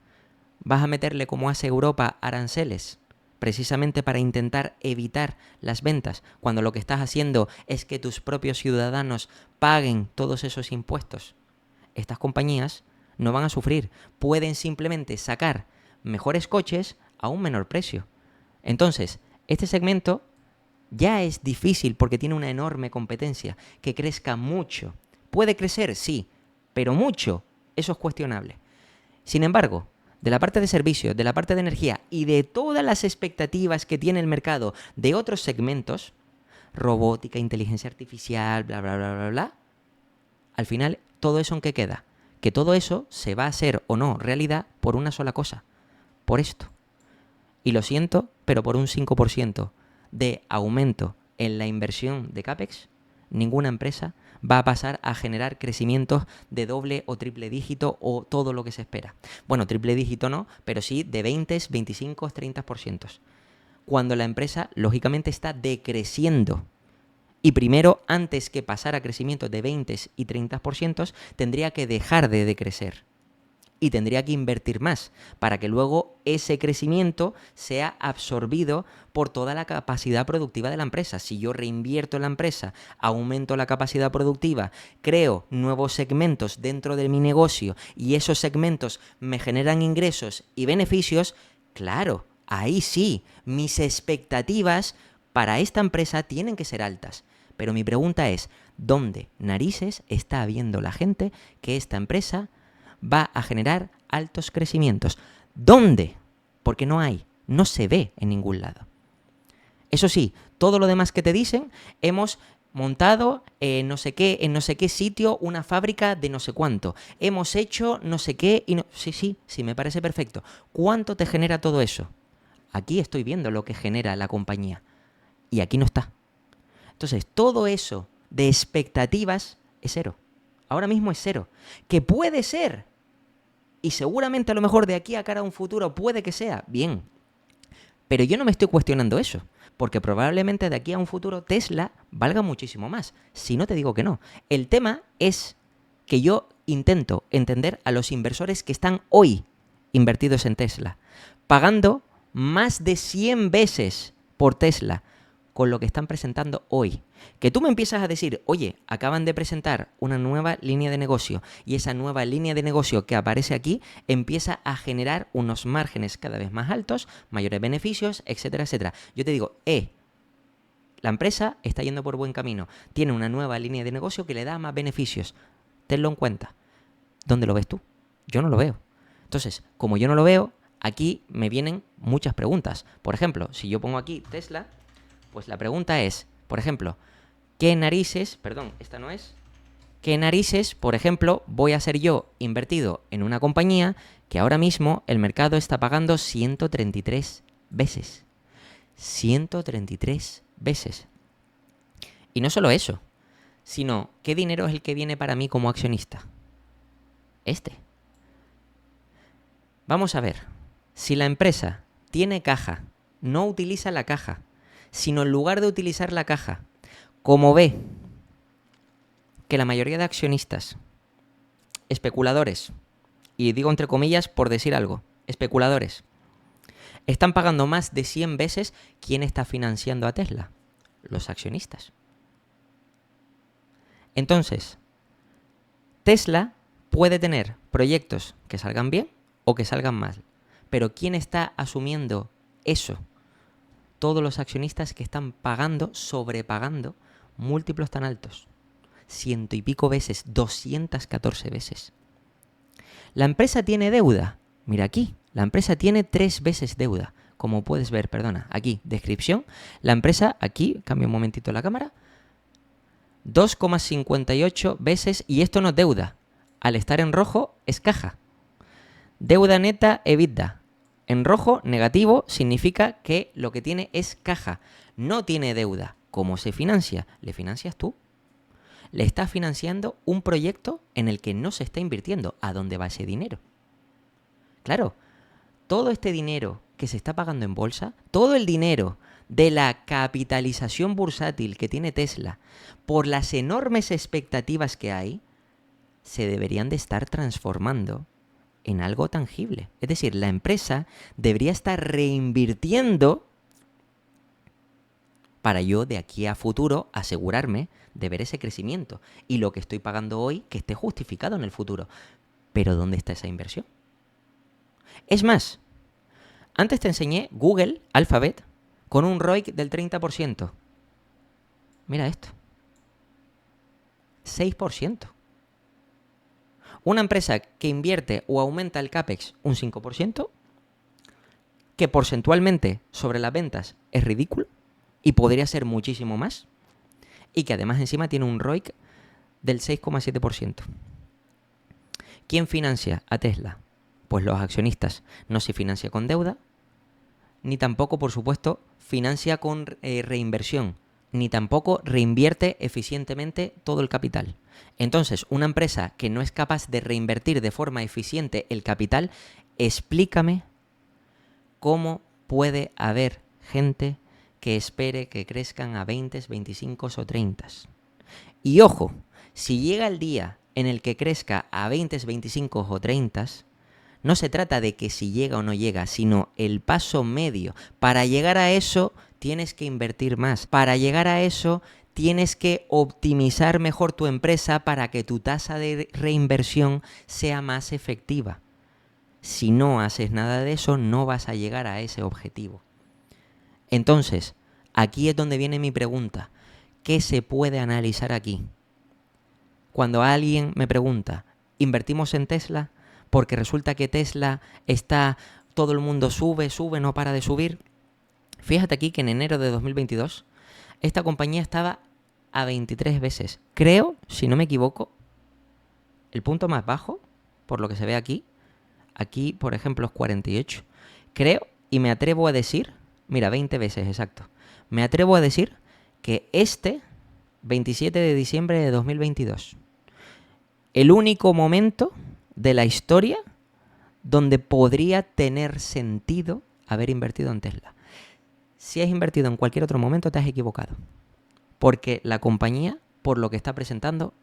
¿Vas a meterle como hace Europa aranceles? Precisamente para intentar evitar las ventas, cuando lo que estás haciendo es que tus propios ciudadanos paguen todos esos impuestos. Estas compañías no van a sufrir, pueden simplemente sacar mejores coches a un menor precio. Entonces, este segmento ya es difícil porque tiene una enorme competencia, que crezca mucho. ¿Puede crecer? Sí, pero mucho, eso es cuestionable. Sin embargo, de la parte de servicios, de la parte de energía y de todas las expectativas que tiene el mercado de otros segmentos, robótica, inteligencia artificial, bla, bla, bla, bla, bla, al final, ¿todo eso en qué queda? Que todo eso se va a hacer o no realidad por una sola cosa, por esto. Y lo siento, pero por un 5% de aumento en la inversión de CAPEX, ninguna empresa va a pasar a generar crecimientos de doble o triple dígito o todo lo que se espera. Bueno, triple dígito no, pero sí de 20, 25, 30%. Cuando la empresa, lógicamente, está decreciendo. Y primero, antes que pasar a crecimientos de 20 y 30%, tendría que dejar de decrecer. Y tendría que invertir más para que luego ese crecimiento sea absorbido por toda la capacidad productiva de la empresa. Si yo reinvierto en la empresa, aumento la capacidad productiva, creo nuevos segmentos dentro de mi negocio y esos segmentos me generan ingresos y beneficios, claro, ahí sí, mis expectativas para esta empresa tienen que ser altas. Pero mi pregunta es, ¿dónde narices está viendo la gente que esta empresa va a generar altos crecimientos? ¿Dónde? Porque no hay, no se ve en ningún lado. Eso sí, todo lo demás que te dicen, hemos montado en no sé qué sitio una fábrica de no sé cuánto. Hemos hecho no sé qué y no... Sí, me parece perfecto. ¿Cuánto te genera todo eso? Aquí estoy viendo lo que genera la compañía y aquí no está. Entonces, todo eso de expectativas es cero. Ahora mismo es cero. Que puede ser, y seguramente a lo mejor de aquí a cara a un futuro puede que sea, bien. Pero yo no me estoy cuestionando eso, porque probablemente de aquí a un futuro Tesla valga muchísimo más. Si no te digo que no. El tema es que yo intento entender a los inversores que están hoy invertidos en Tesla, pagando más de 100 veces por Tesla, con lo que están presentando hoy. Que tú me empiezas a decir, oye, acaban de presentar una nueva línea de negocio y esa nueva línea de negocio que aparece aquí empieza a generar unos márgenes cada vez más altos, mayores beneficios, etcétera, etcétera. Yo te digo, la empresa está yendo por buen camino, tiene una nueva línea de negocio que le da más beneficios. Tenlo en cuenta. ¿Dónde lo ves tú? Yo no lo veo. Entonces, como yo no lo veo, aquí me vienen muchas preguntas. Por ejemplo, si yo pongo aquí Tesla, pues la pregunta es, por ejemplo, ¿qué narices, por ejemplo, voy a ser yo invertido en una compañía que ahora mismo el mercado está pagando 133 veces? 133 veces. Y no solo eso, sino ¿qué dinero es el que viene para mí como accionista? Vamos a ver, si la empresa tiene caja, no utiliza la caja, sino en lugar de utilizar la caja, como ve que la mayoría de accionistas, especuladores, y digo entre comillas por decir algo, especuladores, están pagando más de 100 veces. ¿Quién está financiando a Tesla? Los accionistas. Entonces, Tesla puede tener proyectos que salgan bien o que salgan mal. Pero ¿quién está asumiendo eso? Todos los accionistas que están pagando, sobrepagando múltiplos tan altos. 100 y pico veces, 214 veces. La empresa tiene deuda. Mira aquí, la empresa tiene 3 veces deuda. Como puedes ver, perdona, aquí, descripción. La empresa, aquí, cambio un momentito la cámara, 2,58 veces, y esto no es deuda. Al estar en rojo, es caja. Deuda neta EBITDA. En rojo, negativo, significa que lo que tiene es caja. No tiene deuda. ¿Cómo se financia? Le financias tú. Le estás financiando un proyecto en el que no se está invirtiendo. ¿A dónde va ese dinero? Claro, todo este dinero que se está pagando en bolsa, todo el dinero de la capitalización bursátil que tiene Tesla, por las enormes expectativas que hay, se deberían de estar transformando en algo tangible. Es decir, la empresa debería estar reinvirtiendo para yo de aquí a futuro asegurarme de ver ese crecimiento y lo que estoy pagando hoy que esté justificado en el futuro. Pero ¿dónde está esa inversión? Es más, antes te enseñé Google, Alphabet, con un ROIC del 30%. Mira esto. 6%. Una empresa que invierte o aumenta el CAPEX un 5%, que porcentualmente sobre las ventas es ridículo y podría ser muchísimo más, y que además encima tiene un ROIC del 6,7%. ¿Quién financia a Tesla? Pues los accionistas. No se financia con deuda, ni tampoco, por supuesto, financia con reinversión, ni tampoco reinvierte eficientemente todo el capital. Entonces, una empresa que no es capaz de reinvertir de forma eficiente el capital, explícame cómo puede haber gente que espere que crezcan a 20, 25 o 30. Y ojo, si llega el día en el que crezca a 20, 25 o 30, no se trata de que si llega o no llega, sino el paso medio. Para llegar a eso tienes que invertir más. Para llegar a eso tienes que optimizar mejor tu empresa para que tu tasa de reinversión sea más efectiva. Si no haces nada de eso, no vas a llegar a ese objetivo. Entonces, aquí es donde viene mi pregunta. ¿Qué se puede analizar aquí? Cuando alguien me pregunta, ¿invertimos en Tesla? Porque resulta que Tesla todo el mundo sube, no para de subir. Fíjate aquí que en enero de 2022, esta compañía estaba a 23 veces. Creo, si no me equivoco, el punto más bajo, por lo que se ve aquí, por ejemplo es 48. Creo y me atrevo a decir, mira, 20 veces exacto, me atrevo a decir que 27 de diciembre de 2022, el único momento de la historia donde podría tener sentido haber invertido en Tesla. Si has invertido en cualquier otro momento, te has equivocado. Porque la compañía, por lo que está presentando,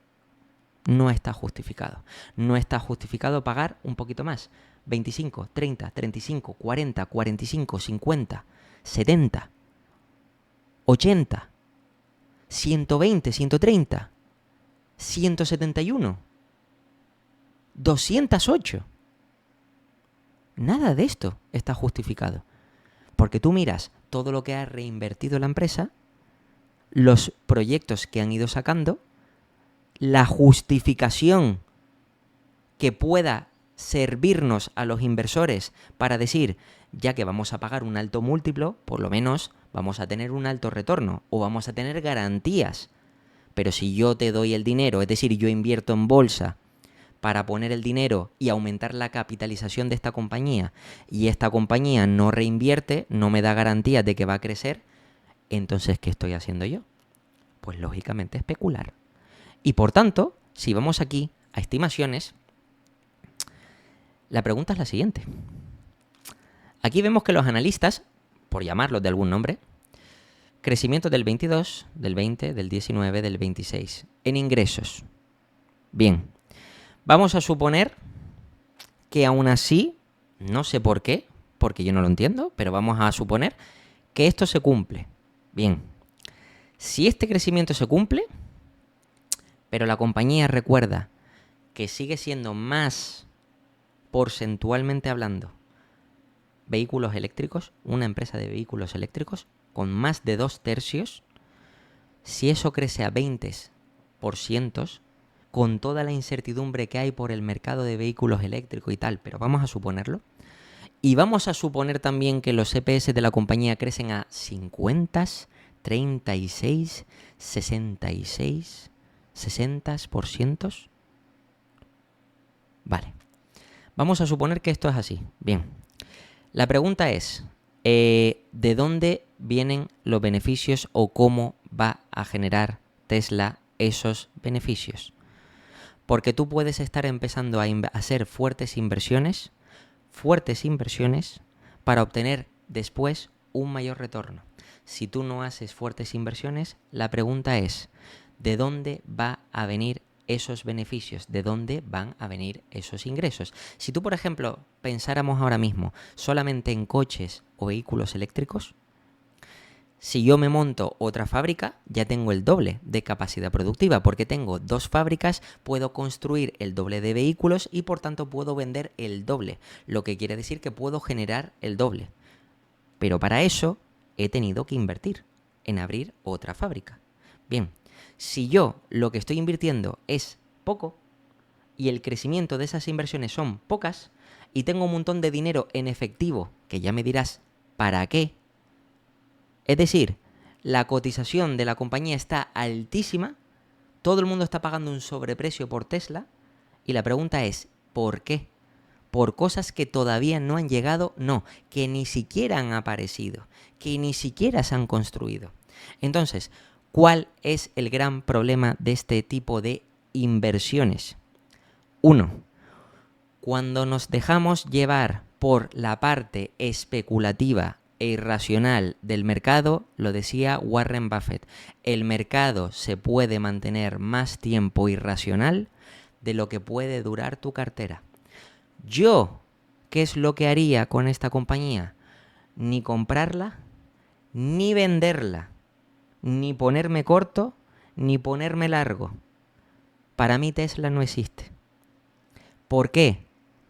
no está justificado. No está justificado pagar un poquito más. 25, 30, 35, 40, 45, 50, 70, 80, 120, 130, 171. 208. Nada de esto está justificado. Porque tú miras todo lo que ha reinvertido la empresa, los proyectos que han ido sacando, la justificación que pueda servirnos a los inversores para decir, ya que vamos a pagar un alto múltiplo, por lo menos vamos a tener un alto retorno o vamos a tener garantías. Pero si yo te doy el dinero, es decir, yo invierto en bolsa para poner el dinero y aumentar la capitalización de esta compañía y esta compañía no reinvierte, no me da garantías de que va a crecer, entonces, ¿qué estoy haciendo yo? Pues lógicamente especular. Y por tanto, si vamos aquí a estimaciones, la pregunta es la siguiente. Aquí vemos que los analistas, por llamarlos de algún nombre, crecimiento del 22, del 20, del 19, del 26, en ingresos. Bien, vamos a suponer que aún así, no sé por qué, porque yo no lo entiendo, pero vamos a suponer que esto se cumple. Bien, si este crecimiento se cumple, pero la compañía recuerda que sigue siendo más porcentualmente hablando vehículos eléctricos, una empresa de vehículos eléctricos con más de 2/3, si eso crece a 20%, con toda la incertidumbre que hay por el mercado de vehículos eléctricos y tal, pero vamos a suponerlo, y vamos a suponer también que los EPS de la compañía crecen a 50, 36, 66, 60%. Vale. Vamos a suponer que esto es así. Bien. La pregunta es, ¿de dónde vienen los beneficios o cómo va a generar Tesla esos beneficios? Porque tú puedes estar empezando a hacer fuertes inversiones para obtener después un mayor retorno. Si tú no haces fuertes inversiones, la pregunta es, ¿de dónde va a venir esos beneficios? ¿De dónde van a venir esos ingresos? Si tú, por ejemplo, pensáramos ahora mismo solamente en coches o vehículos eléctricos, si yo me monto otra fábrica, ya tengo el doble de capacidad productiva, porque tengo 2 fábricas, puedo construir el doble de vehículos y por tanto puedo vender el doble, lo que quiere decir que puedo generar el doble. Pero para eso he tenido que invertir en abrir otra fábrica. Bien, si yo lo que estoy invirtiendo es poco y el crecimiento de esas inversiones son pocas y tengo un montón de dinero en efectivo, que ya me dirás, ¿para qué? Es decir, la cotización de la compañía está altísima, todo el mundo está pagando un sobreprecio por Tesla y la pregunta es, ¿por qué? ¿Por cosas que todavía no han llegado? No, que ni siquiera han aparecido, que ni siquiera se han construido. Entonces, ¿cuál es el gran problema de este tipo de inversiones? 1. Cuando nos dejamos llevar por la parte especulativa e irracional del mercado, lo decía Warren Buffett, el mercado se puede mantener más tiempo irracional de lo que puede durar tu cartera. Yo, ¿qué es lo que haría con esta compañía? Ni comprarla, ni venderla, ni ponerme corto, ni ponerme largo. Para mí Tesla no existe. ¿Por qué?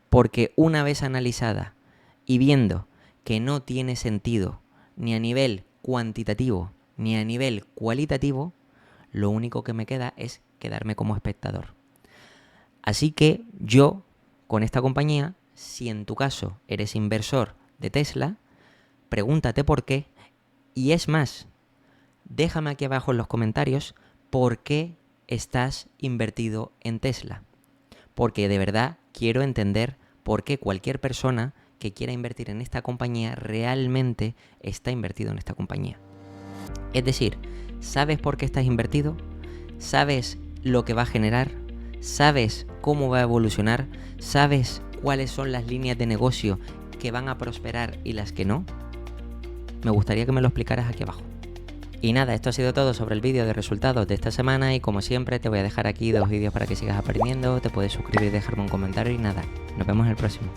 Porque una vez analizada y viendo que no tiene sentido ni a nivel cuantitativo ni a nivel cualitativo, lo único que me queda es quedarme como espectador. Así que yo, con esta compañía, si en tu caso eres inversor de Tesla, pregúntate por qué. Y es más, déjame aquí abajo en los comentarios por qué estás invertido en Tesla. Porque de verdad quiero entender por qué cualquier persona que quiera invertir en esta compañía realmente está invertido en esta compañía. Es decir, ¿sabes por qué estás invertido? ¿Sabes lo que va a generar? ¿Sabes cómo va a evolucionar? ¿Sabes cuáles son las líneas de negocio que van a prosperar y las que no? Me gustaría que me lo explicaras aquí abajo. Y nada, esto ha sido todo sobre el vídeo de resultados de esta semana y como siempre te voy a dejar aquí 2 vídeos para que sigas aprendiendo, te puedes suscribir y dejarme un comentario y nada, nos vemos en el próximo.